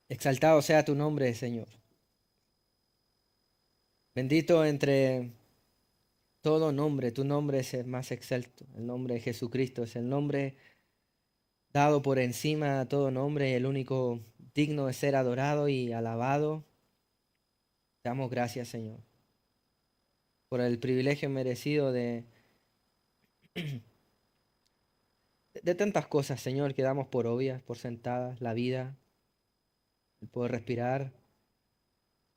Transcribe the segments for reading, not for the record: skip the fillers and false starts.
Exaltado sea tu nombre, Señor. Bendito entre todo nombre. Tu nombre es el más exalto. El nombre de Jesucristo es el nombre dado por encima a todo nombre, el único digno de ser adorado y alabado. Te damos gracias, Señor, por el privilegio merecido de tantas cosas, Señor, que damos por obvias, por sentadas, la vida, el poder respirar,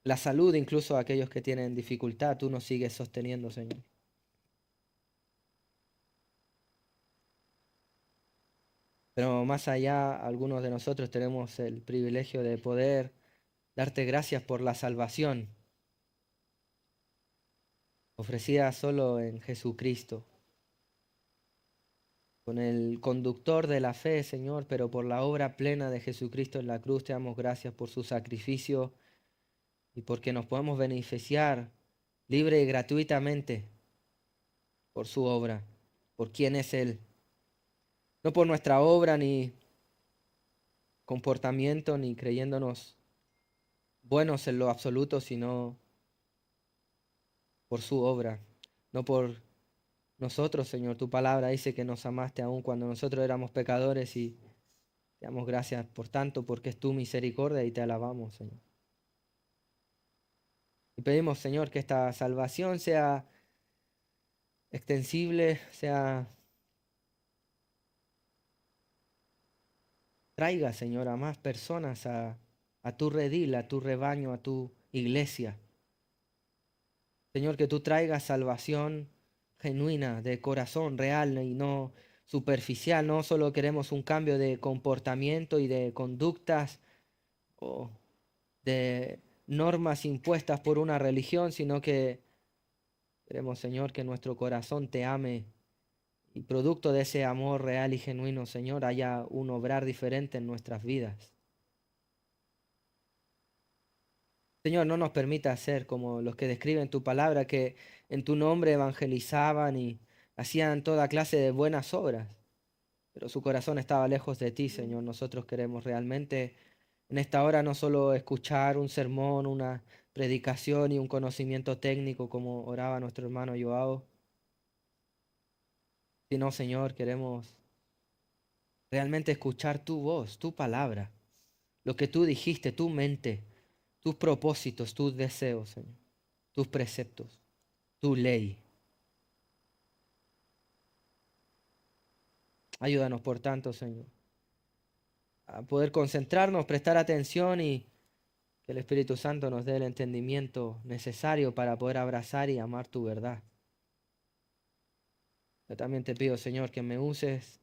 la salud, incluso a aquellos que tienen dificultad. Tú nos sigues sosteniendo, Señor. Pero más allá, algunos de nosotros tenemos el privilegio de poder darte gracias por la salvación ofrecida solo en Jesucristo, con el conductor de la fe, Señor, pero por la obra plena de Jesucristo en la cruz te damos gracias por su sacrificio y porque nos podemos beneficiar libre y gratuitamente por su obra, por quién es Él. No por nuestra obra ni comportamiento ni creyéndonos buenos en lo absoluto, sino por su obra, no por nosotros, Señor. Tu palabra dice que nos amaste aún cuando nosotros éramos pecadores y te damos gracias por tanto, porque es tu misericordia y te alabamos, Señor. Y pedimos, Señor, que esta salvación sea extensible, traiga, Señor, a más personas a tu redil, a tu rebaño, a tu iglesia. Señor, que tú traigas salvación genuina, de corazón real y no superficial. No solo queremos un cambio de comportamiento y de conductas o de normas impuestas por una religión, sino que queremos, Señor, que nuestro corazón te ame y producto de ese amor real y genuino, Señor, haya un obrar diferente en nuestras vidas. Señor, no nos permita ser como los que describen tu palabra, que en tu nombre evangelizaban y hacían toda clase de buenas obras, pero su corazón estaba lejos de ti, Señor. Nosotros queremos realmente en esta hora no solo escuchar un sermón, una predicación y un conocimiento técnico como oraba nuestro hermano Joao, sino, Señor, queremos realmente escuchar tu voz, tu palabra, lo que tú dijiste, tu mente, tus propósitos, tus deseos, Señor, tus preceptos, tu ley. Ayúdanos, por tanto, Señor, a poder concentrarnos, prestar atención y que el Espíritu Santo nos dé el entendimiento necesario para poder abrazar y amar tu verdad. Yo también te pido, Señor, que me uses,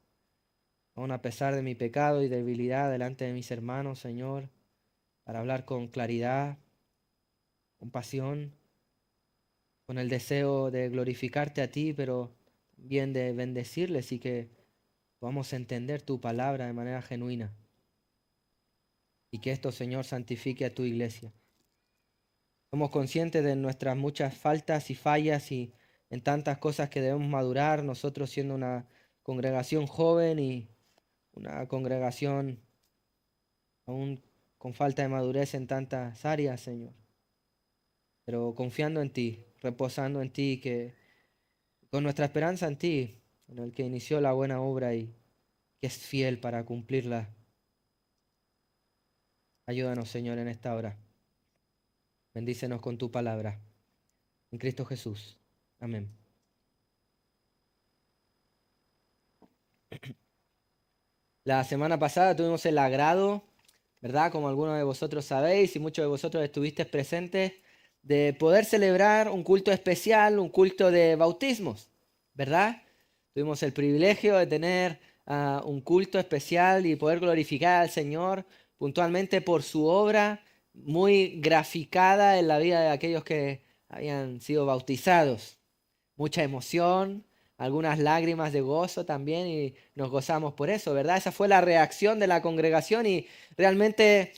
aun a pesar de mi pecado y debilidad delante de mis hermanos, Señor, para hablar con claridad, con pasión, con el deseo de glorificarte a ti, pero también de bendecirles y que podamos entender tu palabra de manera genuina. Y que esto, Señor, santifique a tu iglesia. Somos conscientes de nuestras muchas faltas y fallas y en tantas cosas que debemos madurar, nosotros siendo una congregación joven y una congregación aún con falta de madurez en tantas áreas, Señor. Pero confiando en ti, reposando en ti, que con nuestra esperanza en ti, en el que inició la buena obra y que es fiel para cumplirla. Ayúdanos, Señor, en esta hora. Bendícenos con tu palabra. En Cristo Jesús. Amén. La semana pasada tuvimos el agrado, ¿verdad? Como algunos de vosotros sabéis y muchos de vosotros estuvisteis presentes, de poder celebrar un culto especial, un culto de bautismos, ¿verdad? Tuvimos el privilegio de tener un culto especial y poder glorificar al Señor puntualmente por su obra muy graficada en la vida de aquellos que habían sido bautizados. Mucha emoción, algunas lágrimas de gozo también y nos gozamos por eso, ¿verdad? Esa fue la reacción de la congregación y realmente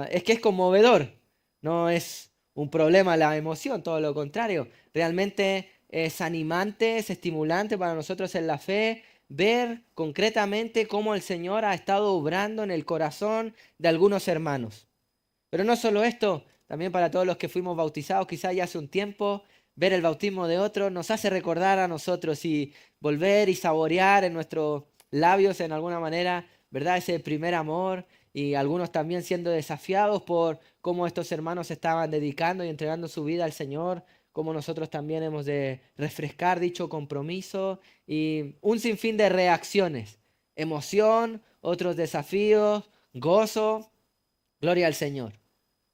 es que es conmovedor, no es un problema la emoción, todo lo contrario, realmente es animante, es estimulante para nosotros en la fe, ver concretamente cómo el Señor ha estado obrando en el corazón de algunos hermanos. Pero no solo esto, también para todos los que fuimos bautizados, quizás ya hace un tiempo, ver el bautismo de otros nos hace recordar a nosotros y volver y saborear en nuestros labios en alguna manera, ¿verdad? Ese primer amor, y algunos también siendo desafiados por cómo estos hermanos se estaban dedicando y entregando su vida al Señor, cómo nosotros también hemos de refrescar dicho compromiso y un sinfín de reacciones, emoción, otros desafíos, gozo, gloria al Señor,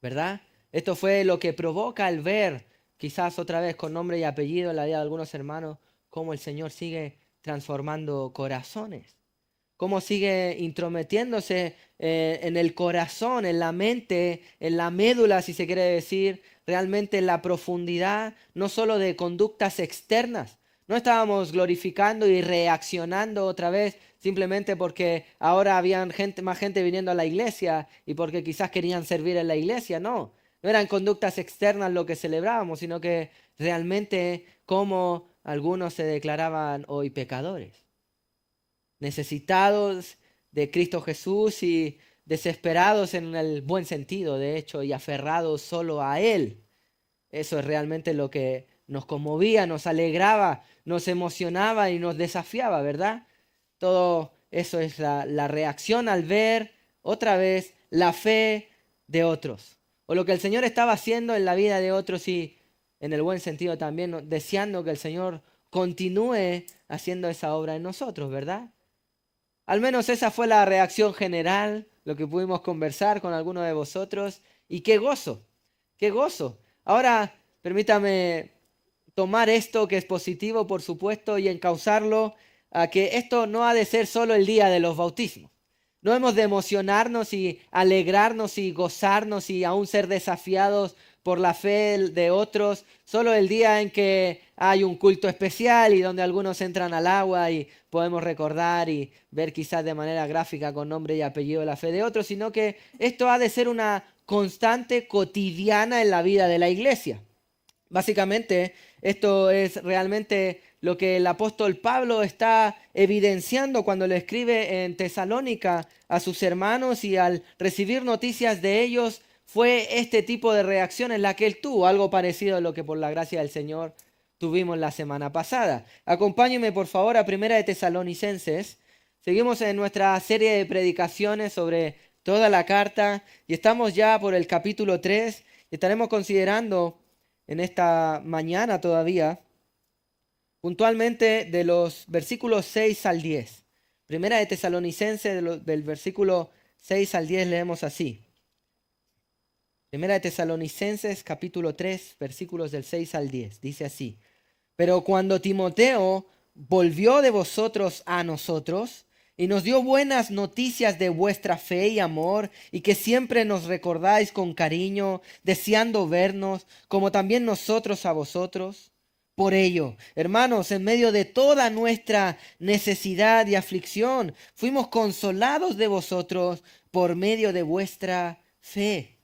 ¿verdad? Esto fue lo que provoca el ver, quizás otra vez con nombre y apellido en la vida de algunos hermanos, cómo el Señor sigue transformando corazones, cómo sigue intrometiéndose en el corazón, en la mente, en la médula, si se quiere decir, realmente en la profundidad, no solo de conductas externas. No estábamos glorificando y reaccionando otra vez simplemente porque ahora había más gente viniendo a la iglesia y porque quizás querían servir en la iglesia. No, no eran conductas externas lo que celebrábamos, sino que realmente como algunos se declaraban hoy pecadores, necesitados de Cristo Jesús y desesperados en el buen sentido, de hecho, y aferrados solo a Él. Eso es realmente lo que nos conmovía, nos alegraba, nos emocionaba y nos desafiaba, ¿verdad? Todo eso es la reacción al ver otra vez la fe de otros, o lo que el Señor estaba haciendo en la vida de otros y en el buen sentido también deseando que el Señor continúe haciendo esa obra en nosotros, ¿verdad? Al menos esa fue la reacción general, lo que pudimos conversar con algunos de vosotros. Y qué gozo, qué gozo. Ahora, permítame tomar esto que es positivo, por supuesto, y encauzarlo a que esto no ha de ser solo el día de los bautismos. No hemos de emocionarnos y alegrarnos y gozarnos y aún ser desafiados por la fe de otros, solo el día en que hay un culto especial y donde algunos entran al agua y podemos recordar y ver quizás de manera gráfica con nombre y apellido la fe de otros, sino que esto ha de ser una constante cotidiana en la vida de la iglesia. Básicamente, esto es realmente lo que el apóstol Pablo está evidenciando cuando le escribe en Tesalónica a sus hermanos, y al recibir noticias de ellos fue este tipo de reacción en la que él tuvo, algo parecido a lo que por la gracia del Señor tuvimos la semana pasada. Acompáñenme por favor a Primera de Tesalonicenses. Seguimos en nuestra serie de predicaciones sobre toda la carta y estamos ya por el capítulo 3 y estaremos considerando en esta mañana todavía, puntualmente de los versículos 6 al 10. Primera de Tesalonicenses, del versículo 6 al 10 leemos así. Primera de Tesalonicenses, capítulo 3, versículos del 6 al 10. Dice así: Pero cuando Timoteo volvió de vosotros a nosotros, y nos dio buenas noticias de vuestra fe y amor, y que siempre nos recordáis con cariño, deseando vernos, como también nosotros a vosotros. Por ello, hermanos, en medio de toda nuestra necesidad y aflicción, fuimos consolados de vosotros por medio de vuestra fe.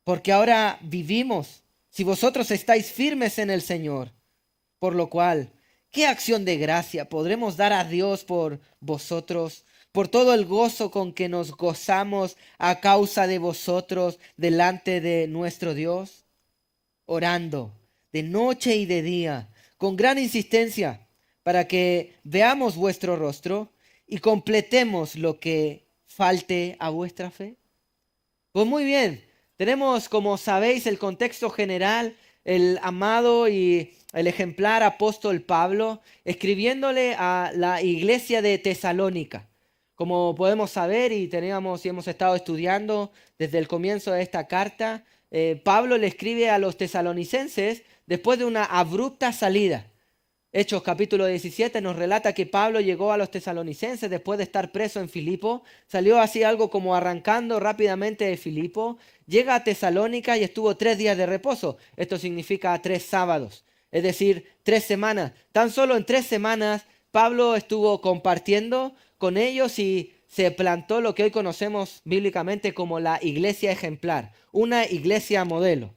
Porque ahora vivimos, si vosotros estáis firmes en el Señor. Por lo cual, ¿qué acción de gracia podremos dar a Dios por vosotros, por todo el gozo con que nos gozamos a causa de vosotros delante de nuestro Dios? Orando de noche y de día, con gran insistencia, para que veamos vuestro rostro y completemos lo que falte a vuestra fe. Pues muy bien, tenemos, como sabéis, el contexto general, el amado y el ejemplar apóstol Pablo, escribiéndole a la iglesia de Tesalónica. Como podemos saber y teníamos y hemos estado estudiando desde el comienzo de esta carta, Pablo le escribe a los tesalonicenses después de una abrupta salida. Hechos capítulo 17 nos relata que Pablo llegó a los tesalonicenses después de estar preso en Filipo, salió así algo como arrancando rápidamente de Filipo, llega a Tesalónica y estuvo 3 días de reposo. Esto significa 3 sábados, es decir, 3 semanas. Tan solo en 3 semanas Pablo estuvo compartiendo con ellos y se plantó lo que hoy conocemos bíblicamente como la iglesia ejemplar, una iglesia modelo.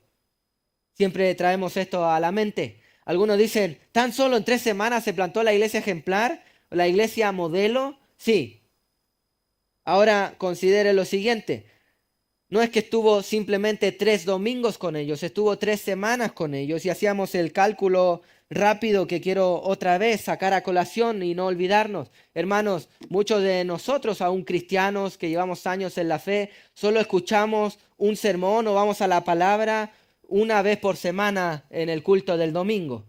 Siempre traemos esto a la mente. Algunos dicen, ¿tan solo en 3 semanas se plantó la iglesia ejemplar? ¿La iglesia modelo? Sí. Ahora considere lo siguiente. No es que estuvo simplemente 3 domingos con ellos, estuvo 3 semanas con ellos y hacíamos el cálculo rápido que quiero otra vez sacar a colación y no olvidarnos. Hermanos, muchos de nosotros, aún cristianos que llevamos años en la fe, solo escuchamos un sermón o vamos a la palabra una vez por semana en el culto del domingo.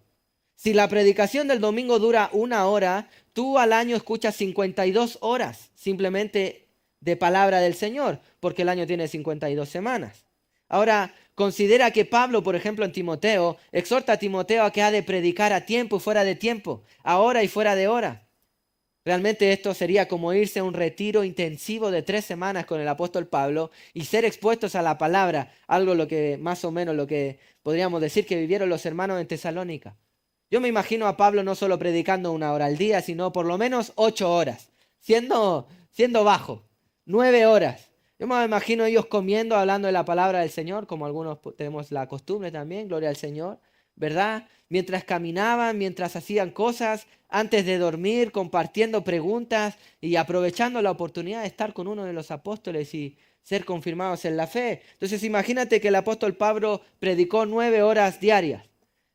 Si la predicación del domingo dura 1 hora, tú al año escuchas 52 horas simplemente de palabra del Señor, porque el año tiene 52 semanas. Ahora, considera que Pablo, por ejemplo, en Timoteo, exhorta a Timoteo a que ha de predicar a tiempo y fuera de tiempo, a hora y fuera de hora. Realmente esto sería como irse a un retiro intensivo de 3 semanas con el apóstol Pablo y ser expuestos a la palabra, algo lo que más o menos lo que podríamos decir que vivieron los hermanos en Tesalónica. Yo me imagino a Pablo no solo predicando 1 hora al día, sino por lo menos 8 horas, siendo bajo, 9 horas. Yo me imagino ellos comiendo, hablando de la palabra del Señor, como algunos tenemos la costumbre también, gloria al Señor, ¿verdad? Mientras caminaban, mientras hacían cosas, antes de dormir, compartiendo preguntas y aprovechando la oportunidad de estar con uno de los apóstoles y ser confirmados en la fe. Entonces imagínate que el apóstol Pablo predicó 9 horas diarias.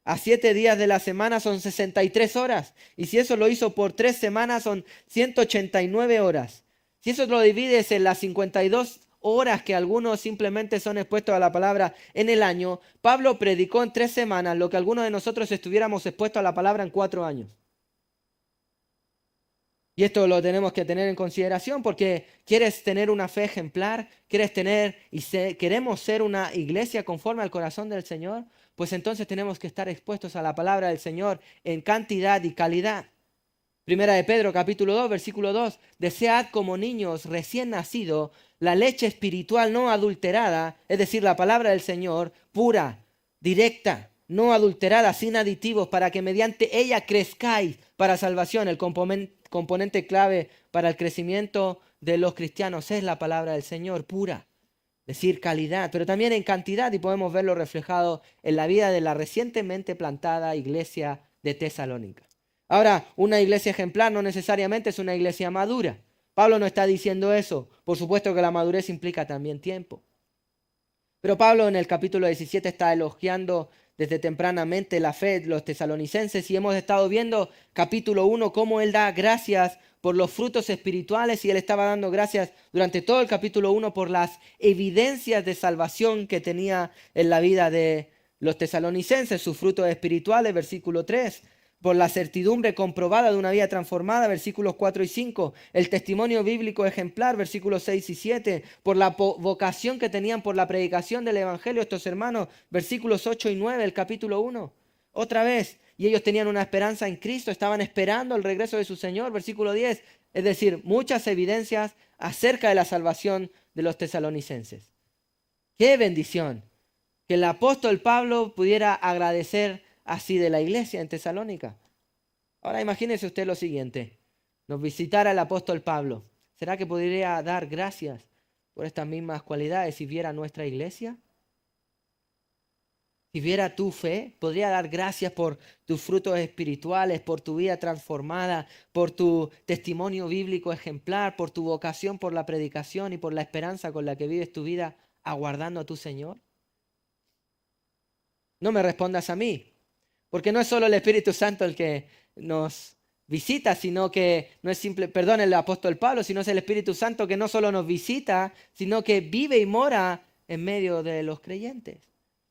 A 7 días de la semana son 63 horas. Y si eso lo hizo por 3 semanas son 189 horas. Si eso lo divides en las 52 horas que algunos simplemente son expuestos a la palabra en el año, Pablo predicó en 3 semanas lo que algunos de nosotros estuviéramos expuestos a la palabra en 4 años. Y esto lo tenemos que tener en consideración porque quieres tener una fe ejemplar, queremos ser una iglesia conforme al corazón del Señor, pues entonces tenemos que estar expuestos a la palabra del Señor en cantidad y calidad. Primera de Pedro, capítulo 2, versículo 2. Desead como niños recién nacidos la leche espiritual no adulterada, es decir, la palabra del Señor, pura, directa, no adulterada, sin aditivos, para que mediante ella crezcáis para salvación. El componente clave para el crecimiento de los cristianos es la palabra del Señor, pura. Es decir, calidad, pero también en cantidad, y podemos verlo reflejado en la vida de la recientemente plantada iglesia de Tesalónica. Ahora, una iglesia ejemplar no necesariamente es una iglesia madura. Pablo no está diciendo eso. Por supuesto que la madurez implica también tiempo. Pero Pablo en el capítulo 17 está elogiando desde tempranamente la fe de los tesalonicenses y hemos estado viendo capítulo 1 cómo él da gracias por los frutos espirituales y él estaba dando gracias durante todo el capítulo 1 por las evidencias de salvación que tenía en la vida de los tesalonicenses, sus frutos espirituales, versículo 3. Por la certidumbre comprobada de una vida transformada, versículos 4 y 5, el testimonio bíblico ejemplar, versículos 6 y 7, por la vocación que tenían por la predicación del Evangelio estos hermanos, versículos 8 y 9, el capítulo 1. Otra vez, y ellos tenían una esperanza en Cristo, estaban esperando el regreso de su Señor, versículo 10, es decir, muchas evidencias acerca de la salvación de los tesalonicenses. ¡Qué bendición! Que el apóstol Pablo pudiera agradecer así de la iglesia en Tesalónica. Ahora imagínese usted lo siguiente, nos visitara el apóstol Pablo. ¿Será que podría dar gracias por estas mismas cualidades si viera nuestra iglesia? Si viera tu fe, podría dar gracias por tus frutos espirituales, por tu vida transformada, por tu testimonio bíblico ejemplar, por tu vocación por la predicación y por la esperanza con la que vives tu vida aguardando a tu Señor. No me respondas a mí. Porque no es solo el Espíritu Santo el que nos visita, sino que no es el apóstol Pablo, sino es el Espíritu Santo que no solo nos visita, sino que vive y mora en medio de los creyentes,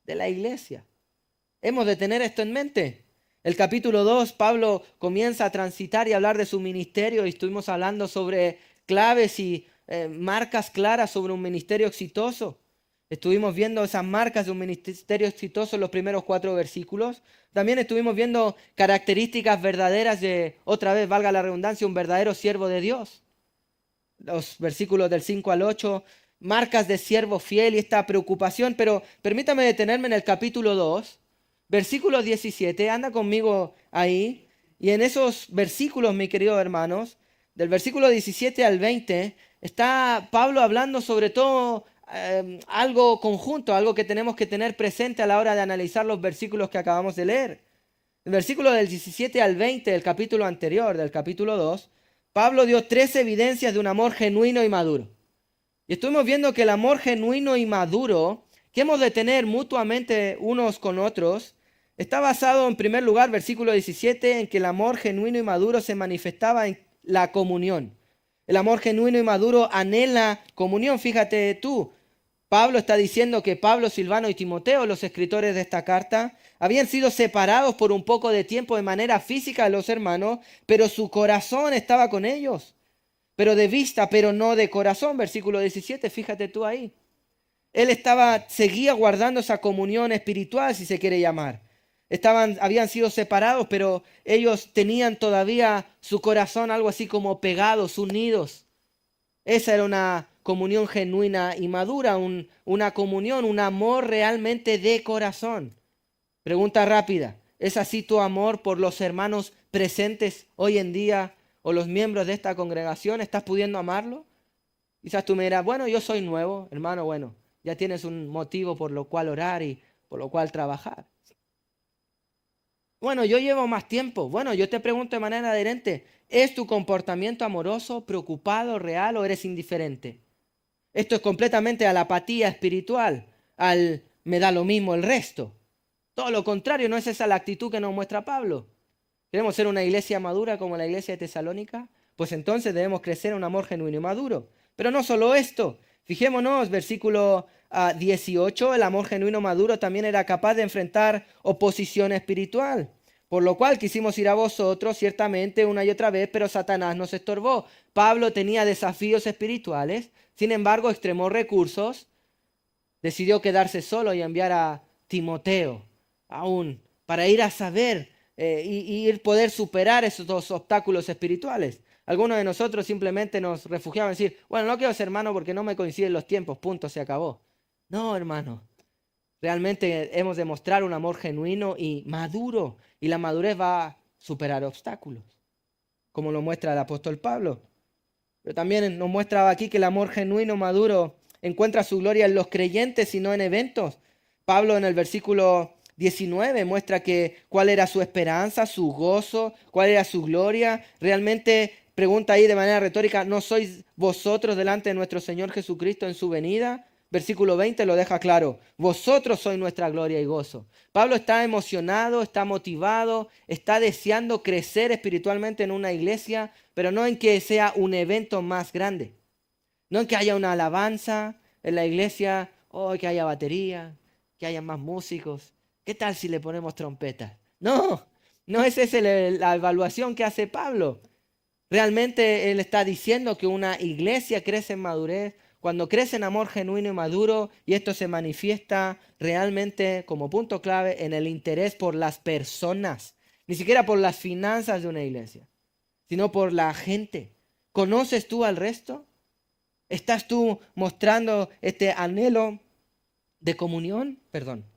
de la iglesia. Hemos de tener esto en mente. El capítulo 2, Pablo comienza a transitar y hablar de su ministerio y estuvimos hablando sobre claves y marcas claras sobre un ministerio exitoso. Estuvimos viendo esas marcas de un ministerio exitoso en los primeros 4 versículos. También estuvimos viendo características verdaderas de, otra vez, valga la redundancia, un verdadero siervo de Dios. Los versículos del 5 al 8, marcas de siervo fiel y esta preocupación. Pero permítame detenerme en el capítulo 2, versículo 17. Anda conmigo ahí. Y en esos versículos, mis queridos hermanos, del versículo 17 al 20, está Pablo hablando sobre todo algo conjunto, algo que tenemos que tener presente a la hora de analizar los versículos que acabamos de leer. En el versículo del 17 al 20 del capítulo anterior, del capítulo 2, Pablo dio 3 evidencias de un amor genuino y maduro. Y estuvimos viendo que el amor genuino y maduro que hemos de tener mutuamente unos con otros está basado en primer lugar, versículo 17, en que el amor genuino y maduro se manifestaba en la comunión. El amor genuino y maduro anhela comunión. Fíjate tú, Pablo está diciendo que Pablo, Silvano y Timoteo, los escritores de esta carta, habían sido separados por un poco de tiempo de manera física de los hermanos, pero su corazón estaba con ellos. Pero de vista, pero no de corazón. Versículo 17, fíjate tú ahí. Él seguía guardando esa comunión espiritual, si se quiere llamar. Habían sido separados, pero ellos tenían todavía su corazón algo así como pegados, unidos. Esa era una comunión genuina y madura, una comunión, un amor realmente de corazón. Pregunta rápida, ¿es así tu amor por los hermanos presentes hoy en día o los miembros de esta congregación? ¿Estás pudiendo amarlo? Quizás tú me dirás, bueno, yo soy nuevo, hermano, bueno, ya tienes un motivo por lo cual orar y por lo cual trabajar. Bueno, yo llevo más tiempo. Bueno, yo te pregunto de manera adherente, ¿es tu comportamiento amoroso, preocupado, real o eres indiferente? Esto es completamente a la apatía espiritual, al me da lo mismo el resto. Todo lo contrario, no es esa la actitud que nos muestra Pablo. ¿Queremos ser una iglesia madura como la iglesia de Tesalónica? Pues entonces debemos crecer en un amor genuino y maduro. Pero no solo esto. Fijémonos, versículo 18, el amor genuino maduro también era capaz de enfrentar oposición espiritual. Por lo cual quisimos ir a vosotros ciertamente una y otra vez, pero Satanás nos estorbó. Pablo tenía desafíos espirituales, sin embargo extremó recursos, decidió quedarse solo y enviar a Timoteo aún para ir a saber y poder superar esos dos obstáculos espirituales. Algunos de nosotros simplemente nos refugiamos en decir, bueno, no quiero ser hermano porque no me coinciden los tiempos, punto, se acabó. No, hermano. Realmente hemos de mostrar un amor genuino y maduro. Y la madurez va a superar obstáculos, como lo muestra el apóstol Pablo. Pero también nos muestra aquí que el amor genuino, maduro, encuentra su gloria en los creyentes y no en eventos. Pablo en el versículo 19 muestra que cuál era su esperanza, su gozo, cuál era su gloria. Realmente pregunta ahí de manera retórica, ¿no sois vosotros delante de nuestro Señor Jesucristo en su venida? Versículo 20 lo deja claro, vosotros sois nuestra gloria y gozo. Pablo está emocionado, está motivado, está deseando crecer espiritualmente en una iglesia, pero no en que sea un evento más grande. No en que haya una alabanza en la iglesia, o que haya batería, que haya más músicos. ¿Qué tal si le ponemos trompetas? No, no es esa la evaluación que hace Pablo. Realmente él está diciendo que una iglesia crece en madurez cuando crece en amor genuino y maduro, y esto se manifiesta realmente como punto clave en el interés por las personas, ni siquiera por las finanzas de una iglesia, sino por la gente. ¿Conoces tú al resto? ¿Estás tú mostrando este anhelo de comunión? Perdón.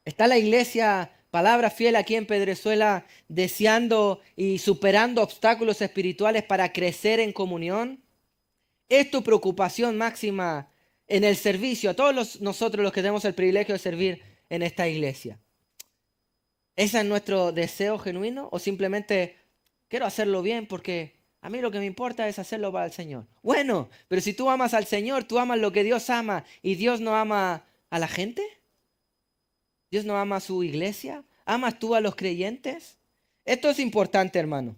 ¿Está la iglesia, palabra fiel aquí en Pedrezuela, deseando y superando obstáculos espirituales para crecer en comunión? ¿Es tu preocupación máxima en el servicio a todos nosotros los que tenemos el privilegio de servir en esta iglesia? ¿Ese es nuestro deseo genuino o simplemente quiero hacerlo bien porque a mí lo que me importa es hacerlo para el Señor? Bueno, pero si tú amas al Señor, tú amas lo que Dios ama y Dios no ama a la gente. ¿Dios no ama a su iglesia? ¿Amas tú a los creyentes? Esto es importante, hermano,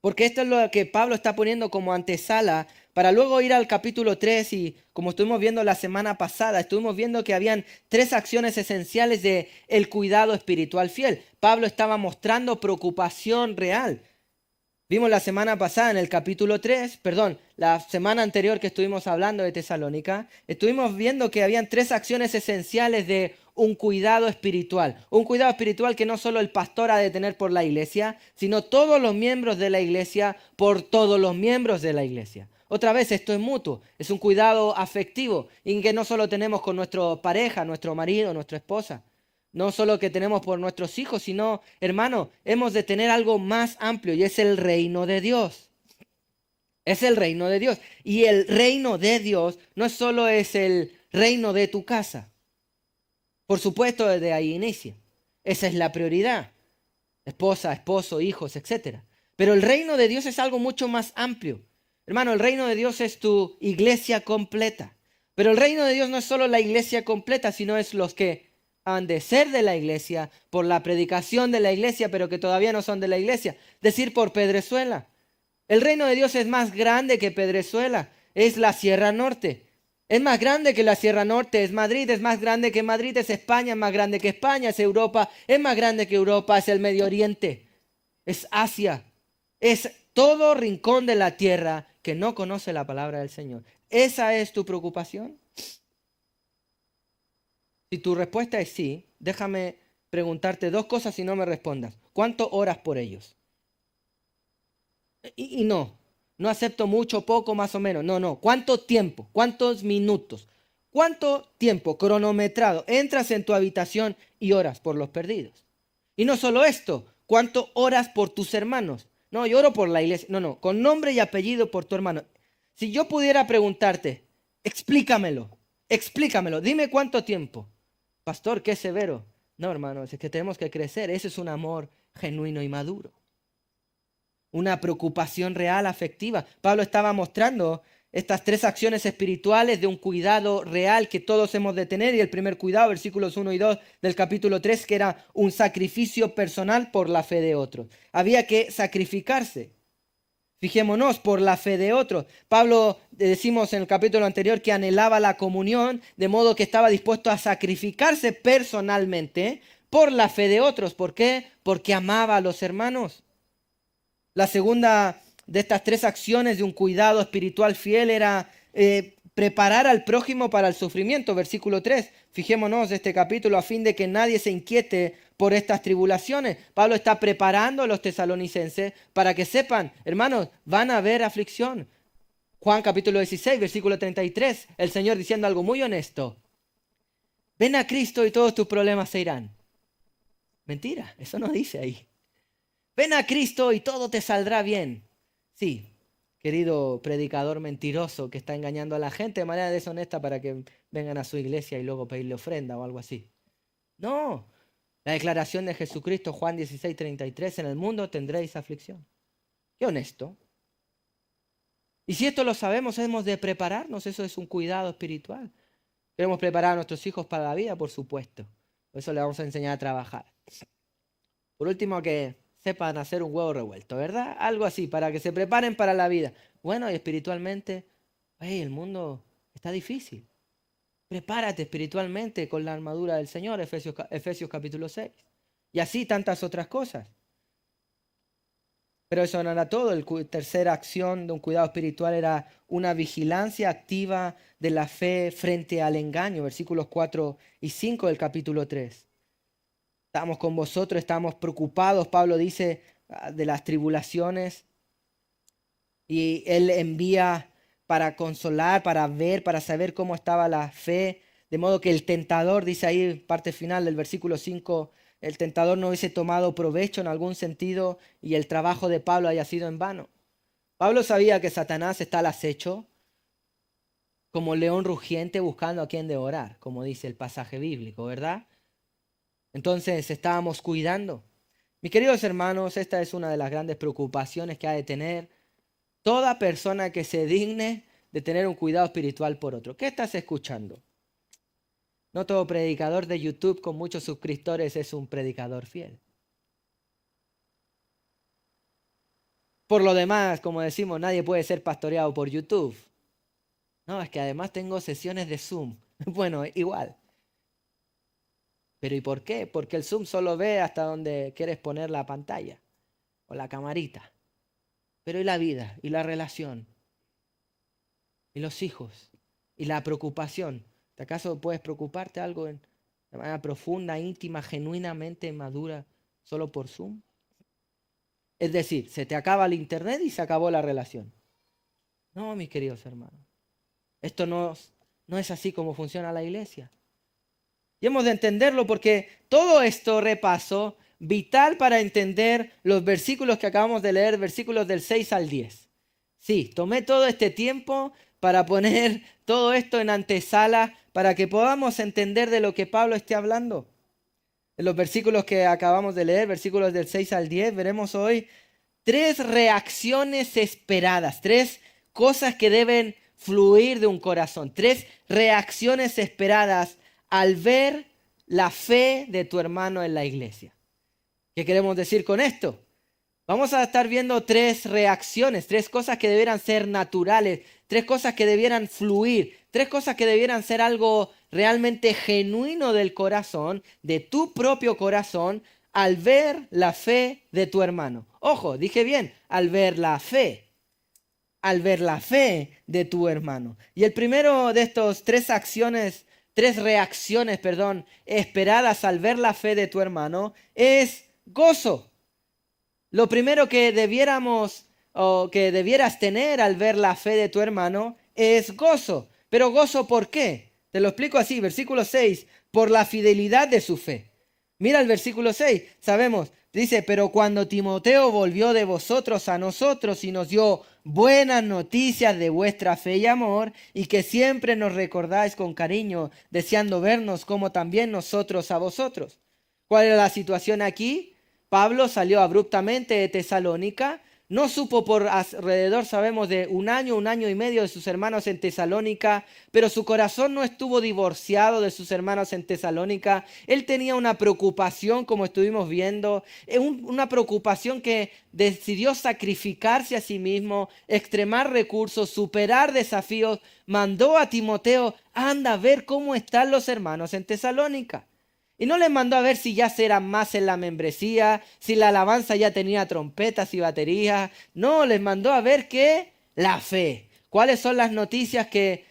porque esto es lo que Pablo está poniendo como antesala para luego ir al capítulo 3 y como estuvimos viendo la semana pasada, estuvimos viendo que habían 3 acciones esenciales de el cuidado espiritual fiel. Pablo estaba mostrando preocupación real. Vimos la semana pasada en el capítulo 3, la semana anterior que estuvimos hablando de Tesalónica, estuvimos viendo que habían 3 acciones esenciales de un cuidado espiritual. Un cuidado espiritual que no solo el pastor ha de tener por la iglesia, sino todos los miembros de la iglesia por todos los miembros de la iglesia. Otra vez, esto es mutuo, es un cuidado afectivo, y que no solo tenemos con nuestra pareja, nuestro marido, nuestra esposa, no solo que tenemos por nuestros hijos, sino, hermano, hemos de tener algo más amplio y es el reino de Dios. Es el reino de Dios. Y el reino de Dios no solo es el reino de tu casa. Por supuesto, desde ahí inicia. Esa es la prioridad. Esposa, esposo, hijos, etc. Pero el reino de Dios es algo mucho más amplio. Hermano, el reino de Dios es tu iglesia completa. Pero el reino de Dios no es solo la iglesia completa, sino es los que han de ser de la iglesia por la predicación de la iglesia, pero que todavía no son de la iglesia. Decir por Pedrezuela. El reino de Dios es más grande que Pedrezuela. Es la Sierra Norte. Es más grande que la Sierra Norte, es Madrid, es más grande que Madrid, es España, es más grande que España, es Europa, es más grande que Europa, es el Medio Oriente, es Asia, es todo rincón de la tierra que no conoce la palabra del Señor. ¿Esa es tu preocupación? Si tu respuesta es sí, déjame preguntarte dos cosas y no me respondas. ¿Cuánto oras por ellos? Y no acepto mucho, poco, más o menos. No. ¿Cuánto tiempo? ¿Cuántos minutos? ¿Cuánto tiempo cronometrado entras en tu habitación y oras por los perdidos? Y no solo esto, ¿cuánto oras por tus hermanos? No, yo oro por la iglesia. No, con nombre y apellido por tu hermano. Si yo pudiera preguntarte, explícamelo, dime cuánto tiempo. Pastor, qué severo. No, hermano, es que tenemos que crecer. Ese es un amor genuino y maduro. Una preocupación real, afectiva. Pablo estaba mostrando estas tres acciones espirituales de un cuidado real que todos hemos de tener. Y el primer cuidado, versículos 1 y 2 del capítulo 3, que era un sacrificio personal por la fe de otros. Había que sacrificarse. Fijémonos, por la fe de otros. Pablo, decimos en el capítulo anterior, que anhelaba la comunión, de modo que estaba dispuesto a sacrificarse personalmente por la fe de otros. ¿Por qué? Porque amaba a los hermanos. La segunda de estas tres acciones de un cuidado espiritual fiel era preparar al prójimo para el sufrimiento. Versículo 3. Fijémonos este capítulo a fin de que nadie se inquiete por estas tribulaciones. Pablo está preparando a los tesalonicenses para que sepan, hermanos, van a haber aflicción. Juan capítulo 16, versículo 33. El Señor diciendo algo muy honesto. Ven a Cristo y todos tus problemas se irán. Mentira, eso no dice ahí. Ven a Cristo y todo te saldrá bien. Sí, querido predicador mentiroso que está engañando a la gente de manera deshonesta para que vengan a su iglesia y luego pedirle ofrenda o algo así. No, la declaración de Jesucristo, Juan 16, 33, en el mundo tendréis aflicción. Qué honesto. Y si esto lo sabemos, hemos de prepararnos, eso es un cuidado espiritual. Queremos preparar a nuestros hijos para la vida, por supuesto. Por eso le vamos a enseñar a trabajar. Por último, que sepan hacer un huevo revuelto, ¿verdad? Algo así, para que se preparen para la vida. Bueno, y espiritualmente, el mundo está difícil. Prepárate espiritualmente con la armadura del Señor, Efesios capítulo 6. Y así tantas otras cosas. Pero eso no era todo. La tercera acción de un cuidado espiritual era una vigilancia activa de la fe frente al engaño. Versículos 4 y 5 del capítulo 3. Estamos con vosotros, estamos preocupados, Pablo dice, de las tribulaciones. Y él envía para consolar, para ver, para saber cómo estaba la fe. De modo que el tentador, dice ahí, parte final del versículo 5, el tentador no hubiese tomado provecho en algún sentido y el trabajo de Pablo haya sido en vano. Pablo sabía que Satanás está al acecho como león rugiente buscando a quien devorar, como dice el pasaje bíblico, ¿verdad? Entonces estábamos cuidando. Mis queridos hermanos, esta es una de las grandes preocupaciones que ha de tener toda persona que se digne de tener un cuidado espiritual por otro. ¿Qué estás escuchando? No todo predicador de YouTube con muchos suscriptores es un predicador fiel. Por lo demás, como decimos, nadie puede ser pastoreado por YouTube. No, es que además tengo sesiones de Zoom. Bueno, igual. ¿Pero y por qué? Porque el Zoom solo ve hasta donde quieres poner la pantalla o la camarita. Pero ¿y la vida? ¿Y la relación? ¿Y los hijos? ¿Y la preocupación? ¿De acaso puedes preocuparte algo de manera profunda, íntima, genuinamente madura, solo por Zoom? Es decir, se te acaba el internet y se acabó la relación. No, mis queridos hermanos. Esto no es así como funciona la iglesia. Y hemos de entenderlo porque todo esto repaso vital para entender los versículos que acabamos de leer, versículos del 6 al 10. Sí, tomé todo este tiempo para poner todo esto en antesala para que podamos entender de lo que Pablo esté hablando. En los versículos que acabamos de leer, versículos del 6 al 10, veremos hoy tres reacciones esperadas, tres cosas que deben fluir de un corazón, tres reacciones esperadas al ver la fe de tu hermano en la iglesia. ¿Qué queremos decir con esto? Vamos a estar viendo tres reacciones, tres cosas que debieran ser naturales, tres cosas que debieran fluir, tres cosas que debieran ser algo realmente genuino del corazón, de tu propio corazón, al ver la fe de tu hermano. Ojo, dije bien, al ver la fe de tu hermano. Y el primero de estos tres reacciones, esperadas al ver la fe de tu hermano es gozo. Lo primero que debiéramos o que debieras tener al ver la fe de tu hermano es gozo. Pero gozo, ¿por qué? Te lo explico así, versículo 6, por la fidelidad de su fe. Mira el versículo 6, sabemos, dice, pero cuando Timoteo volvió de vosotros a nosotros y nos dio buenas noticias de vuestra fe y amor, y que siempre nos recordáis con cariño, deseando vernos como también nosotros a vosotros. ¿Cuál era la situación aquí? Pablo salió abruptamente de Tesalónica, no supo por alrededor, sabemos, de un año y medio de sus hermanos en Tesalónica, pero su corazón no estuvo divorciado de sus hermanos en Tesalónica. Él tenía una preocupación, como estuvimos viendo, una preocupación que decidió sacrificarse a sí mismo, extremar recursos, superar desafíos. Mandó a Timoteo, anda a ver cómo están los hermanos en Tesalónica. Y no les mandó a ver si ya eran más en la membresía, si la alabanza ya tenía trompetas y baterías. No, les mandó a ver que la fe. ¿Cuáles son las noticias que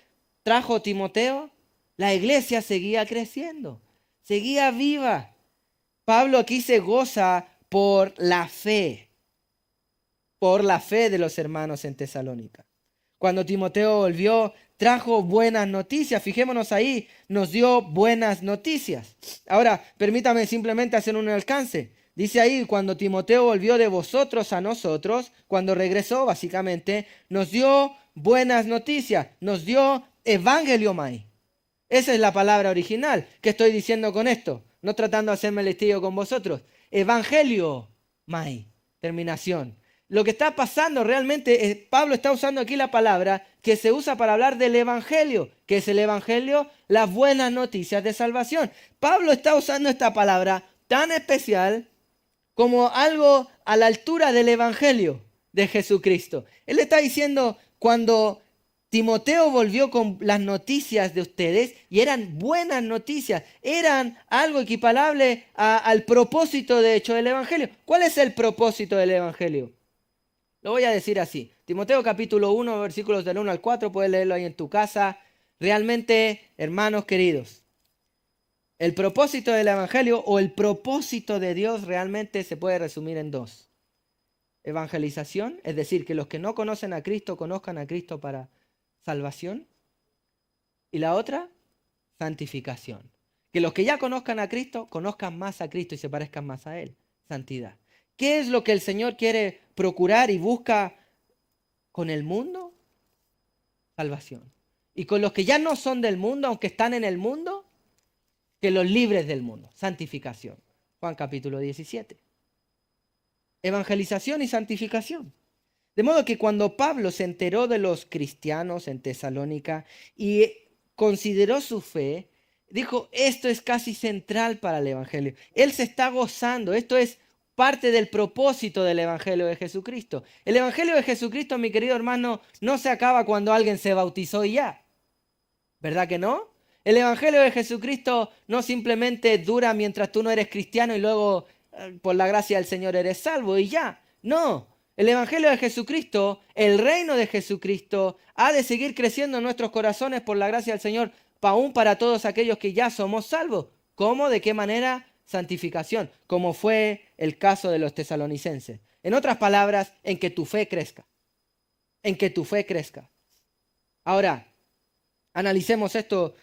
trajo Timoteo? La iglesia seguía creciendo, seguía viva. Pablo aquí se goza por la fe de los hermanos en Tesalónica. Cuando Timoteo volvió, trajo buenas noticias. Fijémonos ahí, nos dio buenas noticias. Ahora, permítame simplemente hacer un alcance. Dice ahí, cuando Timoteo volvió de vosotros a nosotros, cuando regresó, básicamente, nos dio buenas noticias. Nos dio evangeliomai. Esa es la palabra original. ¿Qué estoy diciendo con esto? No tratando de hacerme el listillo con vosotros. Evangeliomai. Terminación. Lo que está pasando realmente, Pablo está usando aquí la palabra que se usa para hablar del evangelio. ¿Qué es el evangelio? Las buenas noticias de salvación. Pablo está usando esta palabra tan especial como algo a la altura del evangelio de Jesucristo. Él está diciendo, cuando Timoteo volvió con las noticias de ustedes, y eran buenas noticias, eran algo equiparable al propósito de hecho del evangelio. ¿Cuál es el propósito del evangelio? Lo voy a decir así. Timoteo capítulo 1, versículos del 1 al 4, puedes leerlo ahí en tu casa. Realmente, hermanos queridos, el propósito del evangelio o el propósito de Dios realmente se puede resumir en dos. Evangelización, es decir, que los que no conocen a Cristo conozcan a Cristo para salvación. Y la otra, santificación. Que los que ya conozcan a Cristo conozcan más a Cristo y se parezcan más a Él. Santidad. ¿Qué es lo que el Señor quiere procurar y busca con el mundo? Salvación. Y con los que ya no son del mundo, aunque están en el mundo, que los libres del mundo. Santificación. Juan capítulo 17. Evangelización y santificación. De modo que cuando Pablo se enteró de los cristianos en Tesalónica y consideró su fe, dijo, esto es casi central para el evangelio. Él se está gozando, esto es parte del propósito del evangelio de Jesucristo. El evangelio de Jesucristo, mi querido hermano, no se acaba cuando alguien se bautizó y ya. ¿Verdad que no? El evangelio de Jesucristo no simplemente dura mientras tú no eres cristiano y luego, por la gracia del Señor, eres salvo y ya. No. El evangelio de Jesucristo, el reino de Jesucristo, ha de seguir creciendo en nuestros corazones por la gracia del Señor, aún para todos aquellos que ya somos salvos. ¿Cómo? ¿De qué manera? Santificación, como fue el caso de los tesalonicenses. En otras palabras, en que tu fe crezca. En que tu fe crezca. Ahora, analicemos esto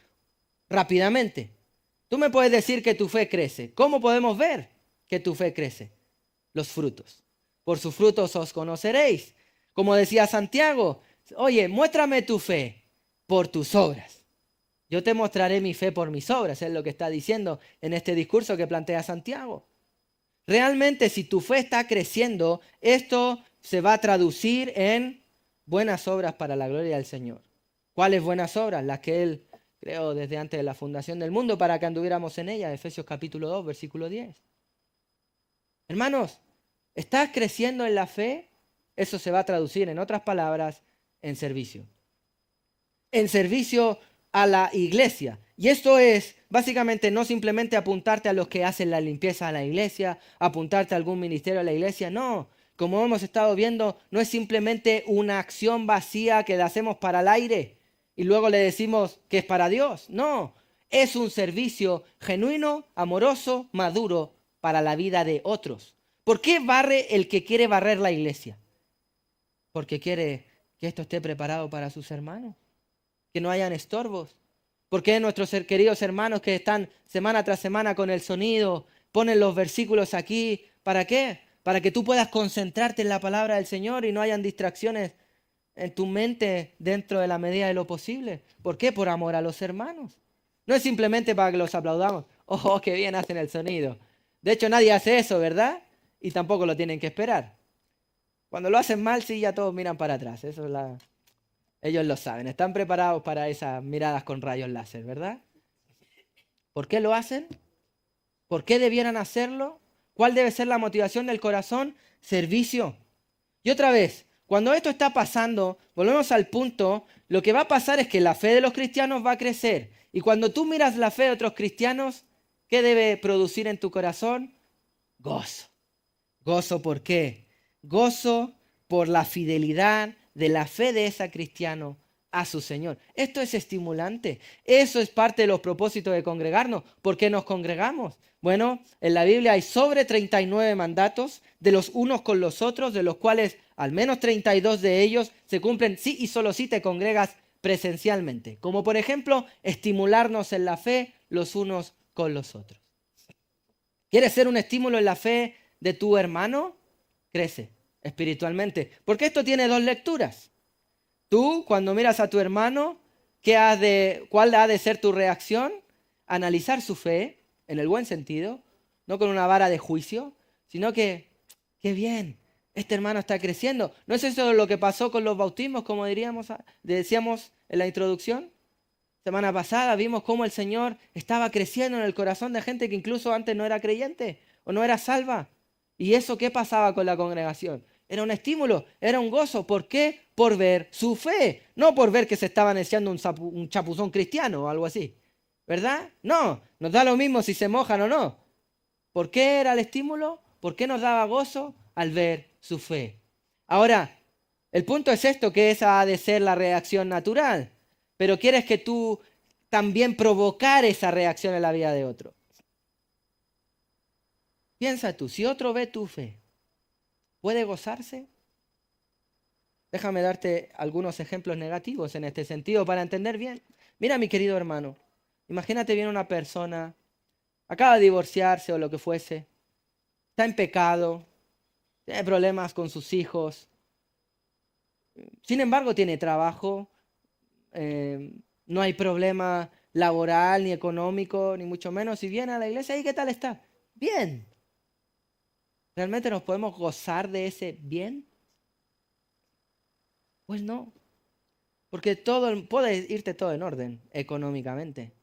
rápidamente. Tú me puedes decir que tu fe crece. ¿Cómo podemos ver que tu fe crece? Los frutos. Por sus frutos os conoceréis. Como decía Santiago, oye, muéstrame tu fe por tus obras. Yo te mostraré mi fe por mis obras, es lo que está diciendo en este discurso que plantea Santiago. Realmente, si tu fe está creciendo, esto se va a traducir en buenas obras para la gloria del Señor. ¿Cuáles buenas obras? Las que Él creó desde antes de la fundación del mundo para que anduviéramos en ellas. Efesios capítulo 2, versículo 10. Hermanos, ¿estás creciendo en la fe? Eso se va a traducir, en otras palabras, en servicio. En servicio a la iglesia. Y esto es básicamente no simplemente apuntarte a los que hacen la limpieza a la iglesia, apuntarte a algún ministerio a la iglesia, no. Como hemos estado viendo, no es simplemente una acción vacía que la hacemos para el aire y luego le decimos que es para Dios. No, es un servicio genuino, amoroso, maduro para la vida de otros. ¿Por qué barre el que quiere barrer la iglesia? Porque quiere que esto esté preparado para sus hermanos, que no hayan estorbos. ¿Por qué nuestros queridos hermanos que están semana tras semana con el sonido ponen los versículos aquí? ¿Para qué? Para que tú puedas concentrarte en la palabra del Señor y no hayan distracciones en tu mente dentro de la medida de lo posible. ¿Por qué? Por amor a los hermanos. No es simplemente para que los aplaudamos. Oh, qué bien hacen el sonido. De hecho, nadie hace eso, ¿verdad? Y tampoco lo tienen que esperar. Cuando lo hacen mal, sí, ya todos miran para atrás. Eso es Ellos lo saben. Están preparados para esas miradas con rayos láser, ¿verdad? ¿Por qué lo hacen? ¿Por qué debieran hacerlo? ¿Cuál debe ser la motivación del corazón? Servicio. Y otra vez, cuando esto está pasando, volvemos al punto, lo que va a pasar es que la fe de los cristianos va a crecer. Y cuando tú miras la fe de otros cristianos, ¿qué debe producir en tu corazón? Gozo. ¿Gozo por qué? Gozo por la fidelidad de la fe de ese cristiano a su Señor. Esto es estimulante. Eso es parte de los propósitos de congregarnos. ¿Por qué nos congregamos? Bueno, en la Biblia hay sobre 39 mandatos de los unos con los otros, de los cuales al menos 32 de ellos se cumplen sí y solo si te congregas presencialmente. Como por ejemplo, estimularnos en la fe los unos con los otros. ¿Quieres ser un estímulo en la fe de tu hermano? Crece espiritualmente. Porque esto tiene dos lecturas. Tú, cuando miras a tu hermano, ¿cuál ha de ser tu reacción? Analizar su fe, en el buen sentido, no con una vara de juicio, sino que, qué bien, este hermano está creciendo. ¿No es eso lo que pasó con los bautismos, como decíamos en la introducción? Semana pasada vimos cómo el Señor estaba creciendo en el corazón de gente que incluso antes no era creyente o no era salva. ¿Y eso qué pasaba con la congregación? Era un estímulo, era un gozo. ¿Por qué? Por ver su fe, no por ver que se estaban echando un chapuzón cristiano o algo así. ¿Verdad? No, nos da lo mismo si se mojan o no. ¿Por qué era el estímulo? ¿Por qué nos daba gozo? Al ver su fe. Ahora, el punto es esto, que esa ha de ser la reacción natural. Pero quieres que tú también provocar esa reacción en la vida de otro. Piensa tú, si otro ve tu fe, ¿puede gozarse? Déjame darte algunos ejemplos negativos en este sentido para entender bien. Mira, mi querido hermano, imagínate bien una persona, acaba de divorciarse o lo que fuese, está en pecado, tiene problemas con sus hijos, sin embargo tiene trabajo, no hay problema laboral ni económico, ni mucho menos, y viene a la iglesia, ¿y qué tal está? Bien. ¿Realmente nos podemos gozar de ese bien? Pues no, porque puede irte todo en orden económicamente,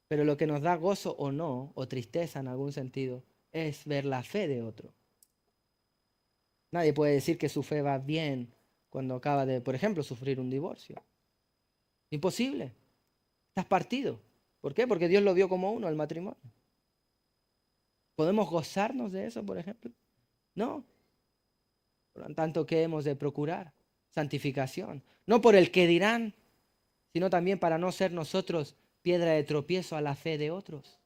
pero lo que nos da gozo o no, o tristeza en algún sentido, es ver la fe de otro. Nadie puede decir que su fe va bien cuando acaba de, por ejemplo, sufrir un divorcio. Imposible. Estás partido. ¿Por qué? Porque Dios lo vio como uno, el matrimonio. ¿Podemos gozarnos de eso, por ejemplo? No. Por lo tanto, ¿qué hemos de procurar? Santificación. No por el que dirán, sino también para no ser nosotros piedra de tropiezo a la fe de otros.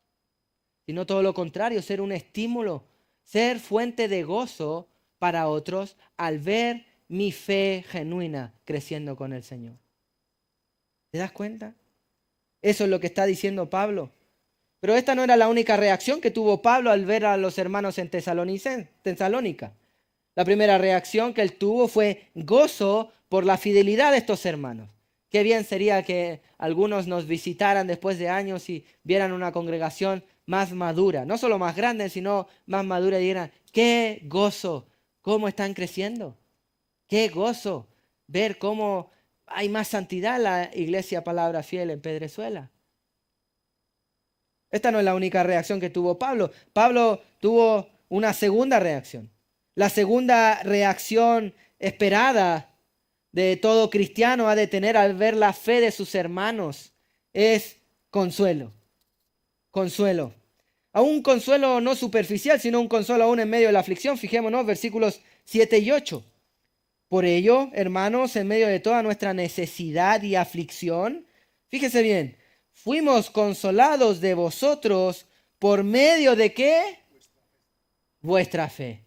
Sino todo lo contrario, ser un estímulo, ser fuente de gozo para otros al ver mi fe genuina creciendo con el Señor. ¿Te das cuenta? Eso es lo que está diciendo Pablo. Pero esta no era la única reacción que tuvo Pablo al ver a los hermanos en Tesalónica. La primera reacción que él tuvo fue gozo por la fidelidad de estos hermanos. Qué bien sería que algunos nos visitaran después de años y vieran una congregación más madura, no solo más grande, sino más madura y dijeran, qué gozo, cómo están creciendo, qué gozo ver cómo hay más santidad en la iglesia Palabra Fiel en Pedrezuela. Esta no es la única reacción que tuvo Pablo. Pablo tuvo una segunda reacción. La segunda reacción esperada de todo cristiano ha de tener al ver la fe de sus hermanos es consuelo. Consuelo. A un consuelo no superficial, sino un consuelo aún en medio de la aflicción. Fijémonos, versículos 7 y 8. Por ello, hermanos, en medio de toda nuestra necesidad y aflicción, fíjese bien, fuimos consolados de vosotros por medio de ¿qué? Vuestra fe.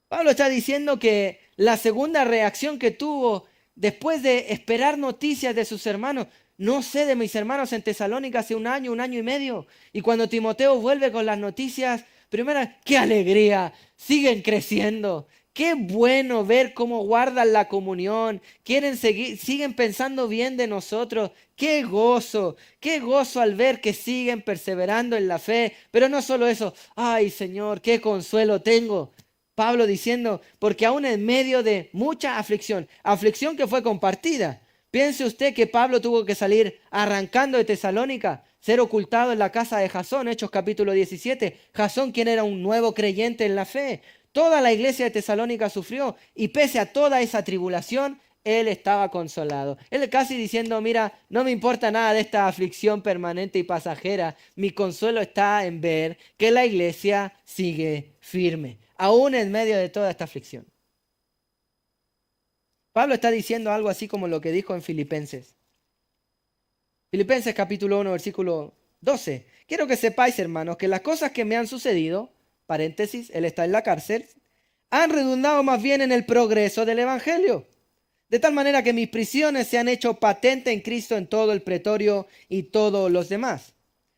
Pablo está diciendo que la segunda reacción que tuvo después de esperar noticias de sus hermanos, no sé de mis hermanos en Tesalónica hace un año y medio, y cuando Timoteo vuelve con las noticias, primero, qué alegría, siguen creciendo, qué bueno ver cómo guardan la comunión, quieren seguir, siguen pensando bien de nosotros, qué gozo al ver que siguen perseverando en la fe, pero no solo eso, ay Señor, qué consuelo tengo. Pablo diciendo, porque aún en medio de mucha aflicción, aflicción que fue compartida, piense usted que Pablo tuvo que salir arrancando de Tesalónica, ser ocultado en la casa de Jasón, Hechos capítulo 17. Jasón, quien era un nuevo creyente en la fe. Toda la iglesia de Tesalónica sufrió y pese a toda esa tribulación, él estaba consolado. Él casi diciendo, mira, no me importa nada de esta aflicción permanente y pasajera. Mi consuelo está en ver que la iglesia sigue firme, aún en medio de toda esta aflicción. Pablo está diciendo algo así como lo que dijo en Filipenses. Filipenses capítulo 1, versículo 12. Quiero que sepáis, hermanos, que las cosas que me han sucedido, paréntesis, él está en la cárcel, han redundado más bien en el progreso del evangelio. De tal manera que mis prisiones se han hecho patente en Cristo en todo el pretorio y todos los demás.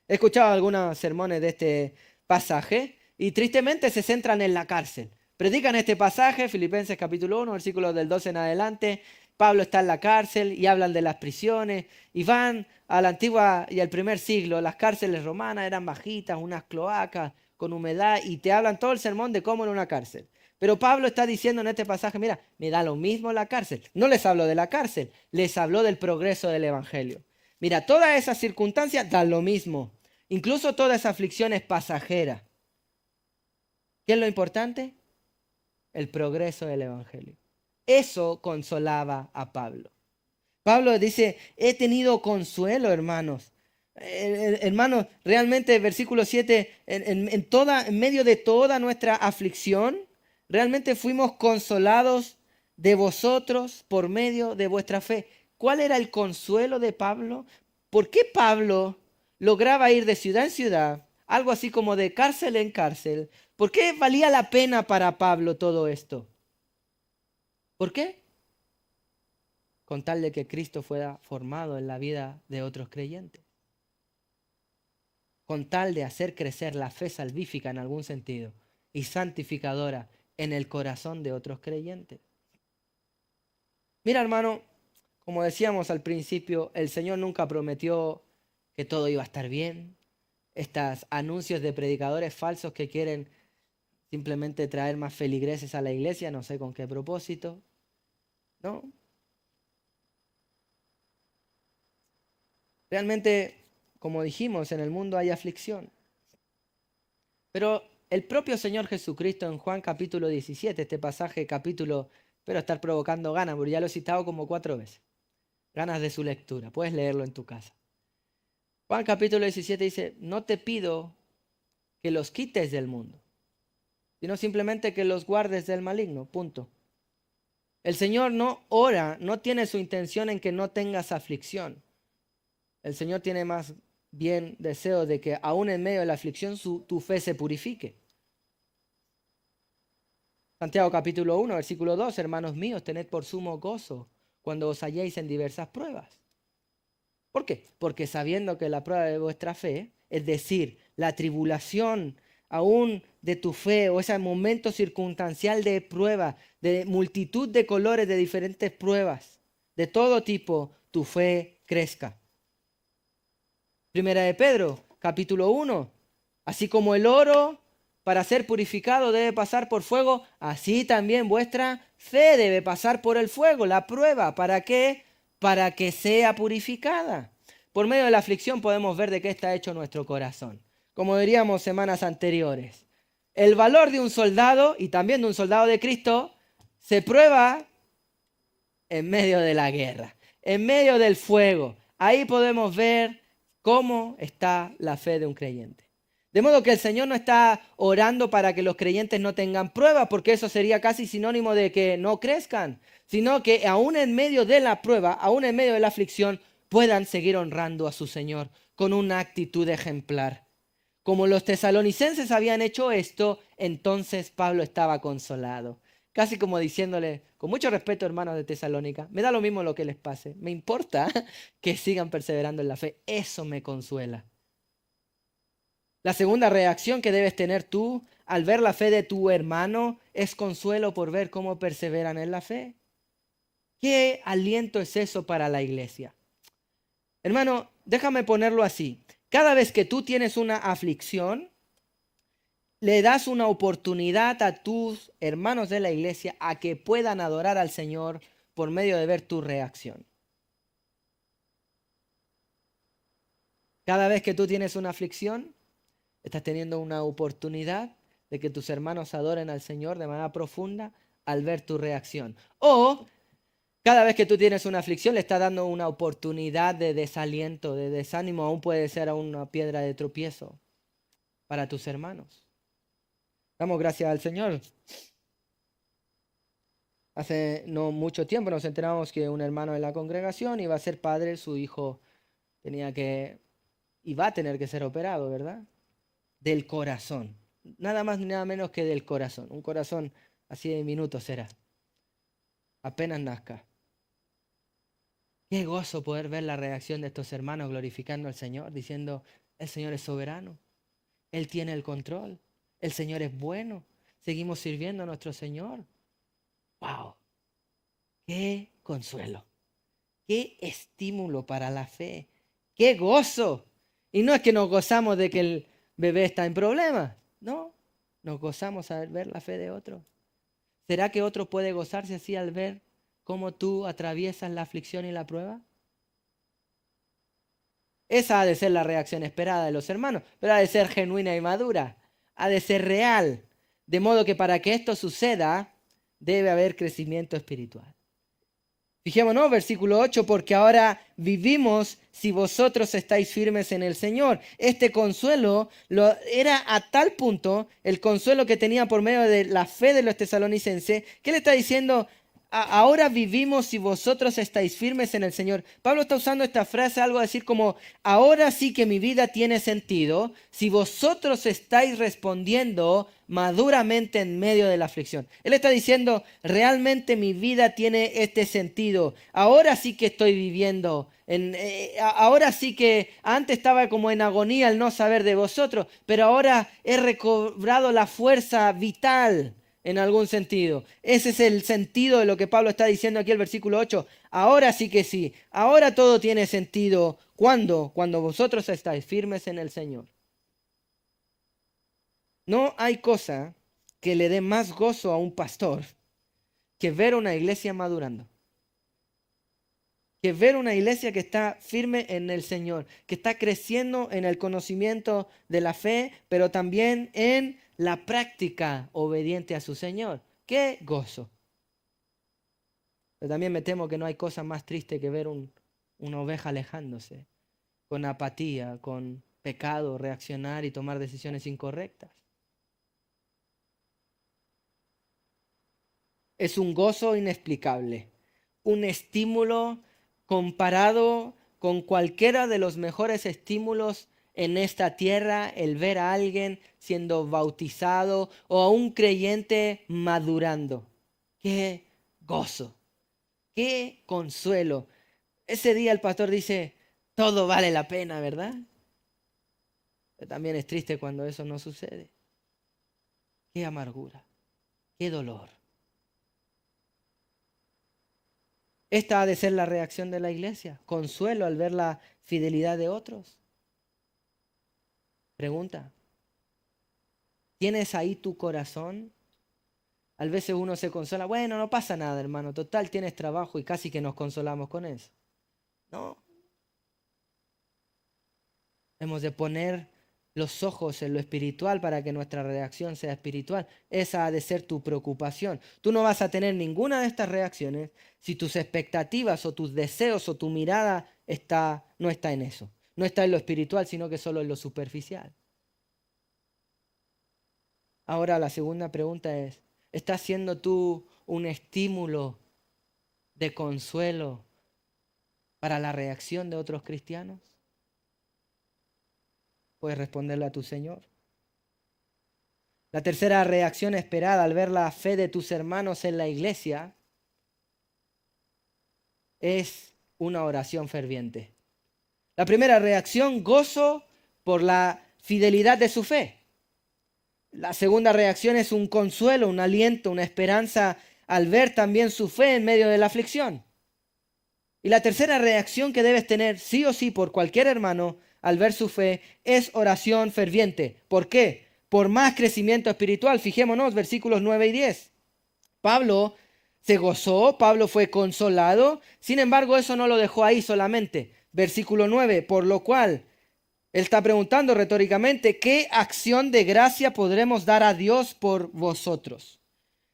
He escuchado algunos sermones de este pasaje y tristemente se centran en la cárcel. Predican este pasaje, Filipenses capítulo 1, versículos del 12 en adelante. Pablo está en la cárcel y hablan de las prisiones y van a la antigua y al primer siglo. Las cárceles romanas eran bajitas, unas cloacas con humedad y te hablan todo el sermón de cómo en una cárcel. Pero Pablo está diciendo en este pasaje, mira, me da lo mismo la cárcel. No les habló de la cárcel, les habló del progreso del evangelio. Mira, todas esas circunstancias dan lo mismo. Incluso toda esa aflicción es pasajera. ¿Qué es lo importante? El progreso del evangelio. Eso consolaba a Pablo. Pablo dice, he tenido consuelo, hermanos. Hermanos, realmente, versículo 7, en medio de toda nuestra aflicción, realmente fuimos consolados de vosotros por medio de vuestra fe. ¿Cuál era el consuelo de Pablo? ¿Por qué Pablo lograba ir de ciudad en ciudad, algo así como de cárcel en cárcel? ¿Por qué valía la pena para Pablo todo esto? ¿Por qué? Con tal de que Cristo fuera formado en la vida de otros creyentes. Con tal de hacer crecer la fe salvífica en algún sentido y santificadora en el corazón de otros creyentes. Mira, hermano, como decíamos al principio, el Señor nunca prometió que todo iba a estar bien. Estos anuncios de predicadores falsos que quieren simplemente traer más feligreses a la iglesia, no sé con qué propósito, ¿no? Realmente, como dijimos, en el mundo hay aflicción. Pero el propio Señor Jesucristo en Juan capítulo 17, este pasaje capítulo, espero estar provocando ganas, porque ya lo he citado como 4 veces. Ganas de su lectura, puedes leerlo en tu casa. Juan capítulo 17 dice, no te pido que los quites del mundo, sino simplemente que los guardes del maligno, punto. El Señor no ora, no tiene su intención en que no tengas aflicción. El Señor tiene más bien deseo de que aún en medio de la aflicción tu fe se purifique. Santiago capítulo 1, versículo 2, hermanos míos, tened por sumo gozo cuando os halléis en diversas pruebas. ¿Por qué? Porque sabiendo que la prueba de vuestra fe, es decir, la tribulación aún de tu fe o ese momento circunstancial de prueba, de multitud de colores, de diferentes pruebas, de todo tipo, tu fe crezca. Primera de Pedro, capítulo 1. Así como el oro para ser purificado debe pasar por fuego, así también vuestra fe debe pasar por el fuego, la prueba. ¿Para qué? Para que sea purificada. Por medio de la aflicción podemos ver de qué está hecho nuestro corazón. Como diríamos semanas anteriores, el valor de un soldado y también de un soldado de Cristo se prueba en medio de la guerra, en medio del fuego. Ahí podemos ver cómo está la fe de un creyente. De modo que el Señor no está orando para que los creyentes no tengan pruebas, porque eso sería casi sinónimo de que no crezcan, sino que aún en medio de la prueba, aún en medio de la aflicción, puedan seguir honrando a su Señor con una actitud ejemplar. Como los tesalonicenses habían hecho esto, entonces Pablo estaba consolado. Casi como diciéndole, con mucho respeto, hermanos de Tesalónica, me da lo mismo lo que les pase, me importa que sigan perseverando en la fe, eso me consuela. La segunda reacción que debes tener tú al ver la fe de tu hermano es consuelo por ver cómo perseveran en la fe. ¿Qué aliento es eso para la iglesia? Hermano, déjame ponerlo así. Cada vez que tú tienes una aflicción, le das una oportunidad a tus hermanos de la iglesia a que puedan adorar al Señor por medio de ver tu reacción. Cada vez que tú tienes una aflicción, estás teniendo una oportunidad de que tus hermanos adoren al Señor de manera profunda al ver tu reacción. O cada vez que tú tienes una aflicción, le estás dando una oportunidad de desaliento, de desánimo, aún puede ser una piedra de tropiezo para tus hermanos. Damos gracias al Señor. Hace no mucho tiempo nos enteramos que un hermano de la congregación iba a ser padre, su hijo iba a tener que ser operado, ¿verdad? Del corazón. Nada más ni nada menos que del corazón. Un corazón así de diminuto será. Apenas nazca. Qué gozo poder ver la reacción de estos hermanos glorificando al Señor, diciendo, el Señor es soberano, Él tiene el control, el Señor es bueno, seguimos sirviendo a nuestro Señor. ¡Wow! ¡Qué consuelo! ¡Qué estímulo para la fe! ¡Qué gozo! Y no es que nos gozamos de que el bebé está en problemas, no, nos gozamos al ver la fe de otro. ¿Será que otro puede gozarse así al ver cómo tú atraviesas la aflicción y la prueba? Esa ha de ser la reacción esperada de los hermanos, pero ha de ser genuina y madura, ha de ser real, de modo que para que esto suceda debe haber crecimiento espiritual. Fijémonos, versículo 8, porque ahora vivimos si vosotros estáis firmes en el Señor. Este consuelo era a tal punto, el consuelo que tenía por medio de la fe de los tesalonicenses, que le está diciendo, ahora vivimos si vosotros estáis firmes en el Señor. Pablo está usando esta frase, algo decir como, ahora sí que mi vida tiene sentido si vosotros estáis respondiendo maduramente en medio de la aflicción. Él está diciendo, realmente mi vida tiene este sentido. Ahora sí que estoy viviendo. Ahora sí que antes estaba como en agonía al no saber de vosotros, pero ahora he recobrado la fuerza vital en algún sentido. Ese es el sentido de lo que Pablo está diciendo aquí en el versículo 8. Ahora sí que sí. Ahora todo tiene sentido. ¿Cuándo? Cuando vosotros estáis firmes en el Señor. No hay cosa que le dé más gozo a un pastor que ver una iglesia madurando. Que ver una iglesia que está firme en el Señor, que está creciendo en el conocimiento de la fe, pero también en la práctica obediente a su Señor. ¡Qué gozo! Pero también me temo que no hay cosa más triste que ver una oveja alejándose, con apatía, con pecado, reaccionar y tomar decisiones incorrectas. Es un gozo inexplicable, un estímulo comparado con cualquiera de los mejores estímulos en esta tierra, el ver a alguien siendo bautizado o a un creyente madurando. ¡Qué gozo! ¡Qué consuelo! Ese día el pastor dice, todo vale la pena, ¿verdad? Pero también es triste cuando eso no sucede. qué amargura, qué dolor. Esta ha de ser la reacción de la iglesia, consuelo al ver la fidelidad de otros. Pregunta, ¿tienes ahí tu corazón? A veces uno se consola, bueno, no pasa nada, hermano, total, tienes trabajo y casi que nos consolamos con eso. No, hemos de poner los ojos en lo espiritual para que nuestra reacción sea espiritual. Esa ha de ser tu preocupación. Tú no vas a tener ninguna de estas reacciones si tus expectativas o tus deseos o tu mirada no está en eso. No está en lo espiritual, sino que solo en lo superficial. Ahora la segunda pregunta es, ¿estás siendo tú un estímulo de consuelo para la reacción de otros cristianos? Puedes responderle a tu Señor. La tercera reacción esperada al ver la fe de tus hermanos en la iglesia es una oración ferviente. La primera reacción, gozo por la fidelidad de su fe. La segunda reacción es un consuelo, un aliento, una esperanza al ver también su fe en medio de la aflicción. Y la tercera reacción que debes tener sí o sí por cualquier hermano al ver su fe es oración ferviente. ¿Por qué? Por más crecimiento espiritual. Fijémonos, versículos 9 y 10. Pablo se gozó, Pablo fue consolado, sin embargo eso no lo dejó ahí solamente. Versículo 9, por lo cual él está preguntando retóricamente, ¿qué acción de gracia podremos dar a Dios por vosotros?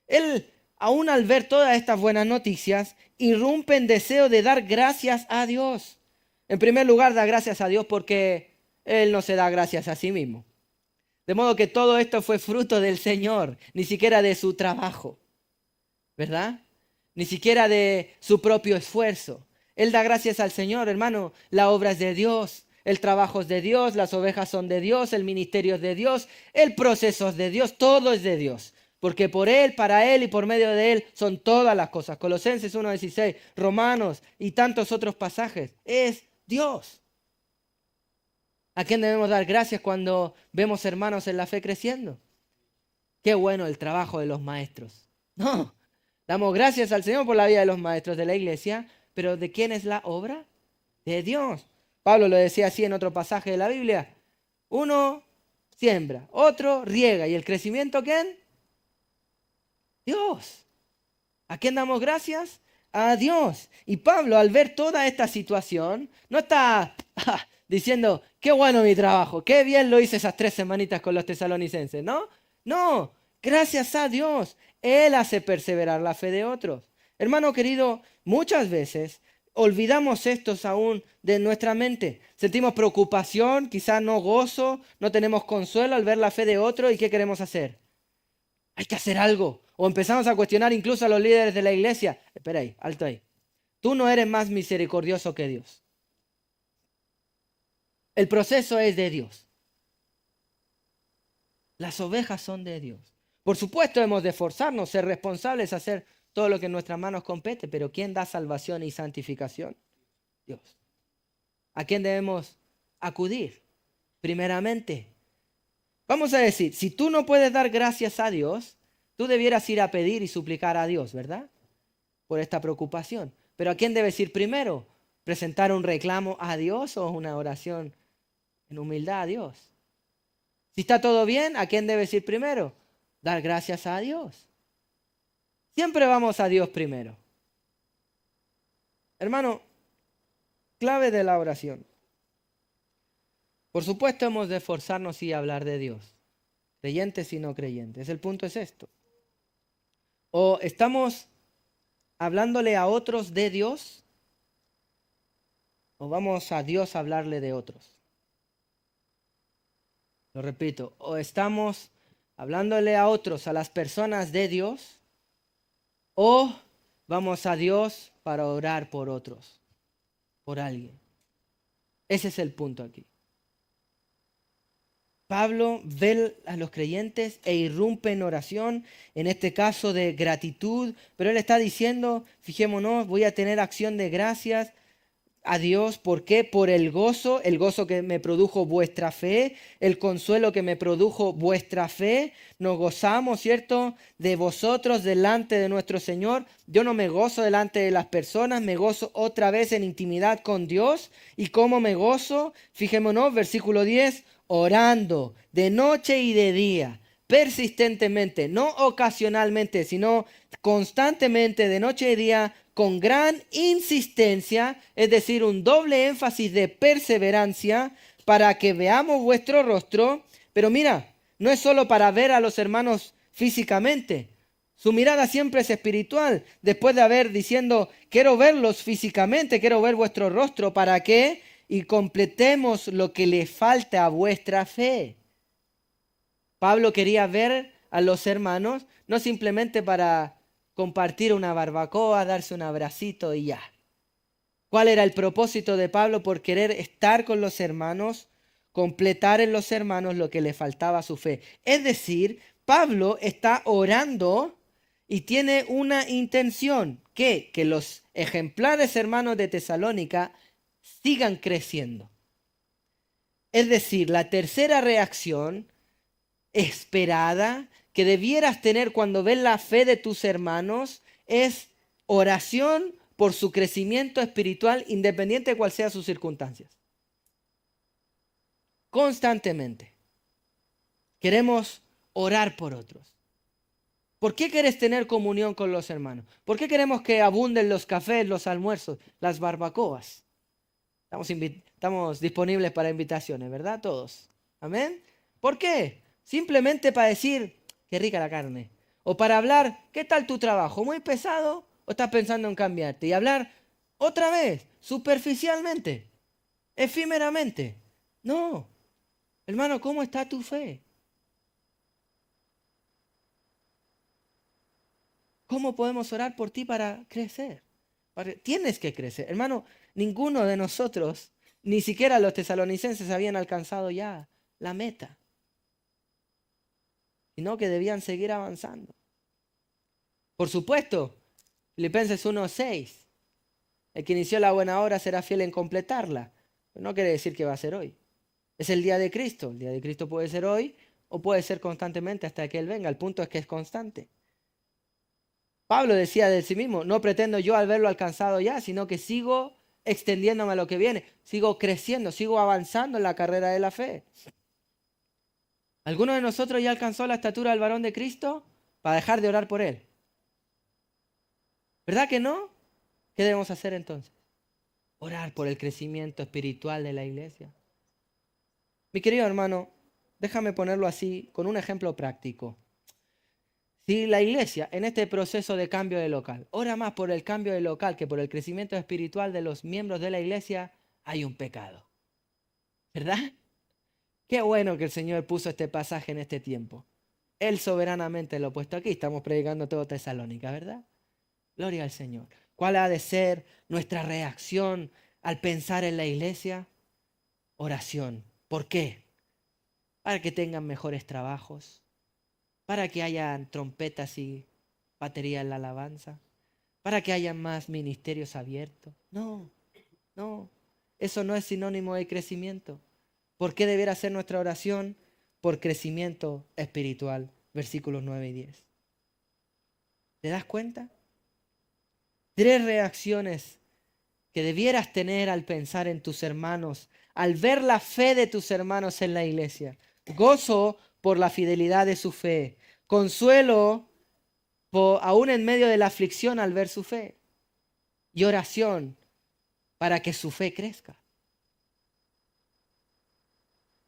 Él, aún al ver todas estas buenas noticias, irrumpe en deseo de dar gracias a Dios. En primer lugar, da gracias a Dios porque Él no se da gracias a sí mismo. De modo que todo esto fue fruto del Señor, ni siquiera de su trabajo, ¿verdad? Ni siquiera de su propio esfuerzo. Él da gracias al Señor, hermano. La obra es de Dios, el trabajo es de Dios, las ovejas son de Dios, el ministerio es de Dios, el proceso es de Dios, todo es de Dios. Porque por Él, para Él y por medio de Él son todas las cosas. Colosenses 1:16, Romanos y tantos otros pasajes. Es Dios. ¿A quién debemos dar gracias cuando vemos hermanos en la fe creciendo? Qué bueno el trabajo de los maestros. No, damos gracias al Señor por la vida de los maestros de la iglesia, pero ¿de quién es la obra? De Dios. Pablo lo decía así en otro pasaje de la Biblia. Uno siembra, otro riega. ¿Y el crecimiento quién? Dios. ¿A quién damos gracias? A Dios. Y Pablo, al ver toda esta situación, no está diciendo, qué bueno mi trabajo, qué bien lo hice esas 3 semanitas con los tesalonicenses, ¿no? No, gracias a Dios. Él hace perseverar la fe de otros. Hermano querido, muchas veces olvidamos estos aún de nuestra mente. Sentimos preocupación, quizás no gozo, no tenemos consuelo al ver la fe de otro. ¿Y qué queremos hacer? Hay que hacer algo. O empezamos a cuestionar incluso a los líderes de la iglesia. Espera ahí, alto ahí. Tú no eres más misericordioso que Dios. El proceso es de Dios. Las ovejas son de Dios. Por supuesto hemos de esforzarnos, ser responsables, hacer todo lo que en nuestras manos compete, pero ¿quién da salvación y santificación? Dios. ¿A quién debemos acudir? Primeramente, vamos a decir, si tú no puedes dar gracias a Dios, tú debieras ir a pedir y suplicar a Dios, ¿verdad? Por esta preocupación. Pero ¿a quién debes ir primero? ¿Presentar un reclamo a Dios o una oración en humildad a Dios? Si está todo bien, ¿a quién debes ir primero? Dar gracias a Dios. Siempre vamos a Dios primero. Hermano, clave de la oración. Por supuesto hemos de esforzarnos y hablar de Dios, creyentes y no creyentes. El punto es esto. O estamos hablándole a otros de Dios, o vamos a Dios a hablarle de otros. Lo repito, o estamos hablándole a otros, a las personas de Dios, o vamos a Dios para orar por otros, por alguien. Ese es el punto aquí. Pablo ve a los creyentes e irrumpe en oración, en este caso de gratitud, pero él está diciendo, fijémonos, voy a tener acción de gracias a Dios. ¿Por qué? Por el gozo que me produjo vuestra fe, el consuelo que me produjo vuestra fe. Nos gozamos, ¿cierto?, de vosotros delante de nuestro Señor. Yo no me gozo delante de las personas, me gozo otra vez en intimidad con Dios. ¿Y cómo me gozo? Fijémonos, versículo 10, orando de noche y de día, persistentemente, no ocasionalmente, sino constantemente, de noche y día, con gran insistencia, es decir, un doble énfasis de perseverancia, para que veamos vuestro rostro. Pero mira, no es solo para ver a los hermanos físicamente. Su mirada siempre es espiritual. Después de haber diciendo, quiero verlos físicamente, quiero ver vuestro rostro, ¿para qué? Y completemos lo que le falta a vuestra fe. Pablo quería ver a los hermanos, no simplemente para compartir una barbacoa, darse un abracito y ya. ¿Cuál era el propósito de Pablo por querer estar con los hermanos? Completar en los hermanos lo que le faltaba a su fe. Es decir, Pablo está orando y tiene una intención, que los ejemplares hermanos de Tesalónica sigan creciendo. Es decir, la tercera reacción esperada que debieras tener cuando ves la fe de tus hermanos es oración por su crecimiento espiritual, independiente de cuál sea sus circunstancias. Constantemente. Queremos orar por otros. ¿Por qué quieres tener comunión con los hermanos? ¿Por qué queremos que abunden los cafés, los almuerzos, las barbacoas? Estamos disponibles para invitaciones, ¿verdad? Todos. ¿Amén? ¿Por qué? Simplemente para decir, qué rica la carne. O para hablar, ¿qué tal tu trabajo? ¿Muy pesado? ¿O estás pensando en cambiarte? Y hablar otra vez, superficialmente, efímeramente. No. Hermano, ¿cómo está tu fe? ¿Cómo podemos orar por ti para crecer? Tienes que crecer. Hermano, ninguno de nosotros, ni siquiera los tesalonicenses, habían alcanzado ya la meta, sino que debían seguir avanzando. Por supuesto, Filipenses 1:6, el que inició la buena obra será fiel en completarla. Pero no quiere decir que va a ser hoy. Es el día de Cristo. El día de Cristo puede ser hoy o puede ser constantemente hasta que Él venga. El punto es que es constante. Pablo decía de sí mismo, no pretendo yo haberlo alcanzado ya, sino que sigo extendiéndome a lo que viene, sigo creciendo, sigo avanzando en la carrera de la fe. ¿Alguno de nosotros ya alcanzó la estatura del varón de Cristo para dejar de orar por él? ¿Verdad que no? ¿Qué debemos hacer entonces? Orar por el crecimiento espiritual de la iglesia. Mi querido hermano, déjame ponerlo así con un ejemplo práctico. Si la iglesia en este proceso de cambio de local ora más por el cambio de local que por el crecimiento espiritual de los miembros de la iglesia, hay un pecado. ¿Verdad? Qué bueno que el Señor puso este pasaje en este tiempo. Él soberanamente lo ha puesto aquí. Estamos predicando todo Tesalónica, ¿verdad? Gloria al Señor. ¿Cuál ha de ser nuestra reacción al pensar en la iglesia? Oración. ¿Por qué? Para que tengan mejores trabajos, para que hayan trompetas y batería en la alabanza, para que haya más ministerios abiertos. No, no, eso no es sinónimo de crecimiento. ¿Por qué debiera ser nuestra oración? Por crecimiento espiritual, versículos 9 y 10. ¿Te das cuenta? 3 reacciones que debieras tener al pensar en tus hermanos, al ver la fe de tus hermanos en la iglesia. Gozo por la fidelidad de su fe, consuelo aún en medio de la aflicción al ver su fe, y oración para que su fe crezca.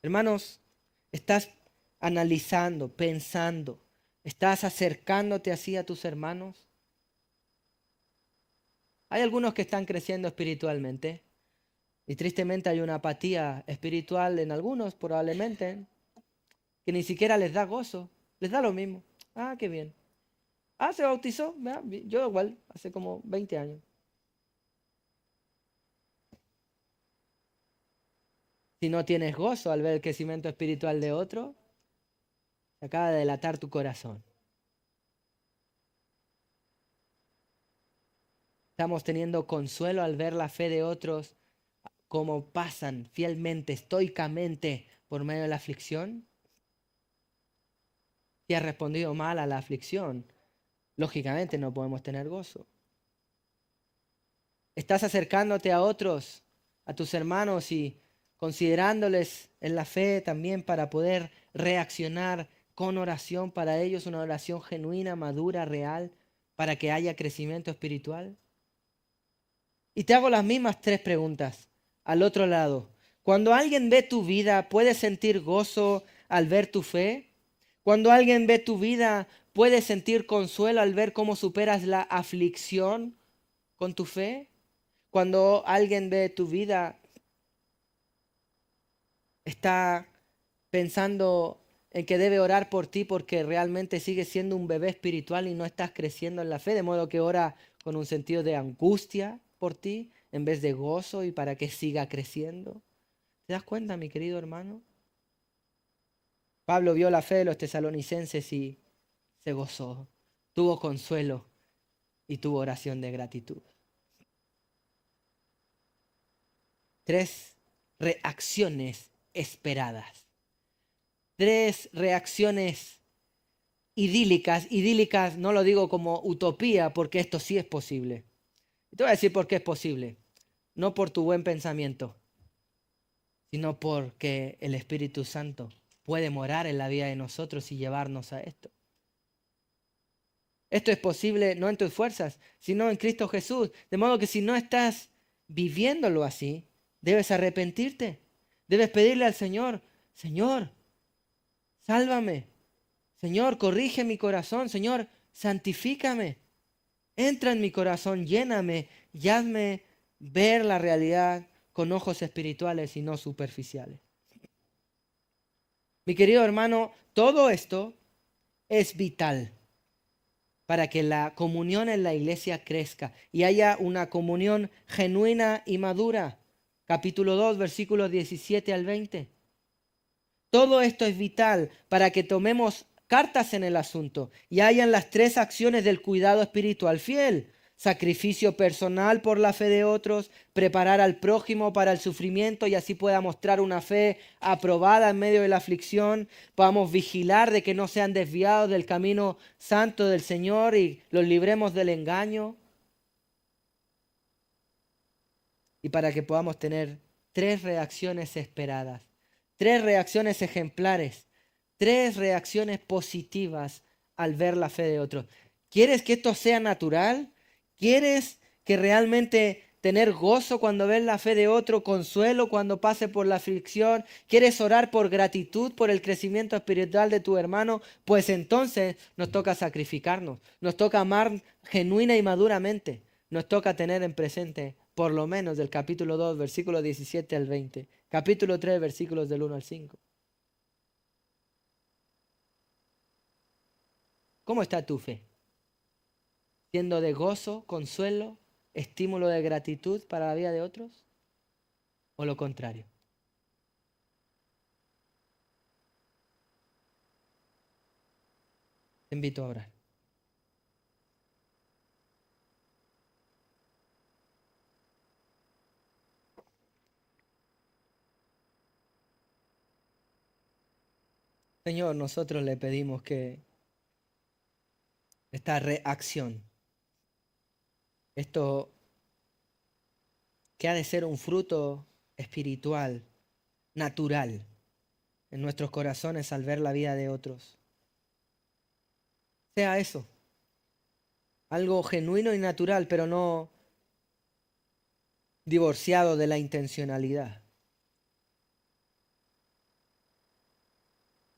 Hermanos, estás analizando, pensando, estás acercándote así a tus hermanos. Hay algunos que están creciendo espiritualmente y tristemente hay una apatía espiritual en algunos probablemente que ni siquiera les da gozo, les da lo mismo. Ah, qué bien. Ah, se bautizó. Yo igual, hace como 20 años. Si no tienes gozo al ver el crecimiento espiritual de otro, se acaba de delatar tu corazón. Estamos teniendo consuelo al ver la fe de otros como pasan fielmente, estoicamente por medio de la aflicción? Si has respondido mal a la aflicción, lógicamente no podemos tener gozo. Estás acercándote a otros, a tus hermanos y considerándoles en la fe también para poder reaccionar con oración para ellos, una oración genuina, madura, real, para que haya crecimiento espiritual. Y te hago las mismas tres preguntas al otro lado. Cuando alguien ve tu vida, ¿puede sentir gozo al ver tu fe? Cuando alguien ve tu vida, ¿puede sentir consuelo al ver cómo superas la aflicción con tu fe? Cuando alguien ve tu vida, está pensando en que debe orar por ti porque realmente sigues siendo un bebé espiritual y no estás creciendo en la fe, de modo que ora con un sentido de angustia por ti en vez de gozo y para que siga creciendo. ¿Te das cuenta, mi querido hermano? Pablo vio la fe de los tesalonicenses y se gozó, tuvo consuelo y tuvo oración de gratitud. Tres reacciones esperadas. Tres reacciones idílicas. Idílicas no lo digo como utopía, porque esto sí es posible. Y te voy a decir por qué es posible. No por tu buen pensamiento, sino porque el Espíritu Santo puede morar en la vida de nosotros y llevarnos a esto. Esto es posible no en tus fuerzas, sino en Cristo Jesús. De modo que si no estás viviéndolo así, debes arrepentirte. Debes pedirle al Señor, Señor, sálvame. Señor, corrige mi corazón. Señor, santifícame. Entra en mi corazón, lléname y hazme ver la realidad con ojos espirituales y no superficiales. Mi querido hermano, todo esto es vital para que la comunión en la iglesia crezca y haya una comunión genuina y madura. Capítulo 2, versículos 17 al 20. Todo esto es vital para que tomemos cartas en el asunto y hayan las tres acciones del cuidado espiritual fiel: sacrificio personal por la fe de otros, preparar al prójimo para el sufrimiento y así pueda mostrar una fe aprobada en medio de la aflicción. Podamos vigilar de que no sean desviados del camino santo del Señor y los libremos del engaño. Y para que podamos tener tres reacciones esperadas, tres reacciones ejemplares, tres reacciones positivas al ver la fe de otros. ¿Quieres que esto sea natural? ¿Quieres que realmente tener gozo cuando ves la fe de otro, consuelo cuando pase por la aflicción? ¿Quieres orar por gratitud por el crecimiento espiritual de tu hermano? Pues entonces nos toca sacrificarnos, nos toca amar genuina y maduramente, nos toca tener en presente por lo menos del capítulo 2, versículos 17 al 20, capítulo 3, versículos del 1 al 5. ¿Cómo está tu fe? ¿Siendo de gozo, consuelo, estímulo de gratitud para la vida de otros? ¿O lo contrario? Te invito a orar. Señor, nosotros le pedimos que esta reacción, esto que ha de ser un fruto espiritual, natural, en nuestros corazones al ver la vida de otros, sea eso, algo genuino y natural, pero no divorciado de la intencionalidad.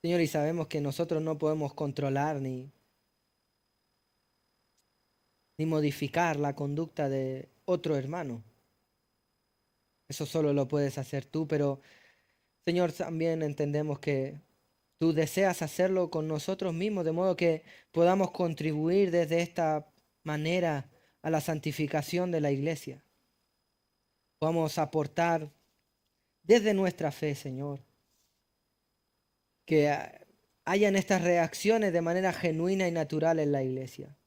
Señor, y sabemos que nosotros no podemos controlar ni modificar la conducta de otro hermano. Eso solo lo puedes hacer tú, pero Señor, también entendemos que tú deseas hacerlo con nosotros mismos, de modo que podamos contribuir desde esta manera a la santificación de la iglesia. Podamos aportar desde nuestra fe, Señor, que hayan estas reacciones de manera genuina y natural en la iglesia.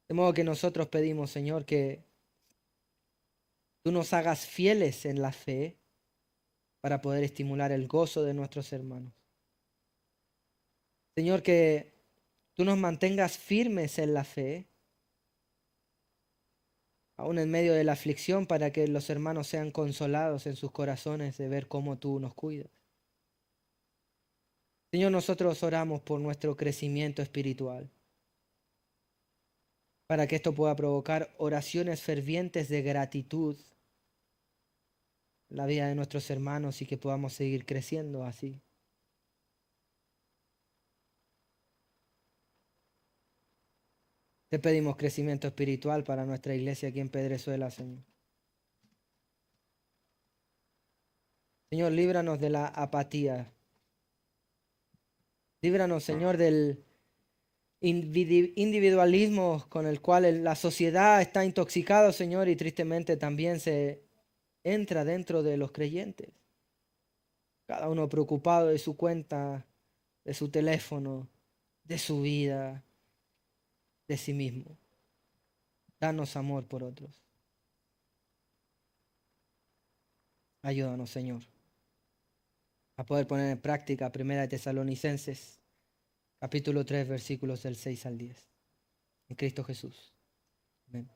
De modo que nosotros pedimos, Señor, que tú nos hagas fieles en la fe para poder estimular el gozo de nuestros hermanos. Señor, que tú nos mantengas firmes en la fe, aún en medio de la aflicción, para que los hermanos sean consolados en sus corazones de ver cómo tú nos cuidas. Señor, nosotros oramos por nuestro crecimiento espiritual, para que esto pueda provocar oraciones fervientes de gratitud en la vida de nuestros hermanos y que podamos seguir creciendo así. Te pedimos crecimiento espiritual para nuestra iglesia aquí en Pedrezuela, Señor. Señor, líbranos de la apatía. Líbranos, Señor, del individualismo con el cual la sociedad está intoxicada, Señor, y tristemente también se entra dentro de los creyentes. Cada uno preocupado de su cuenta, de su teléfono, de su vida, de sí mismo. Danos amor por otros. Ayúdanos, Señor, a poder poner en práctica 1 Tesalonicenses, capítulo 3, versículos del 6 al 10. En Cristo Jesús. Amén.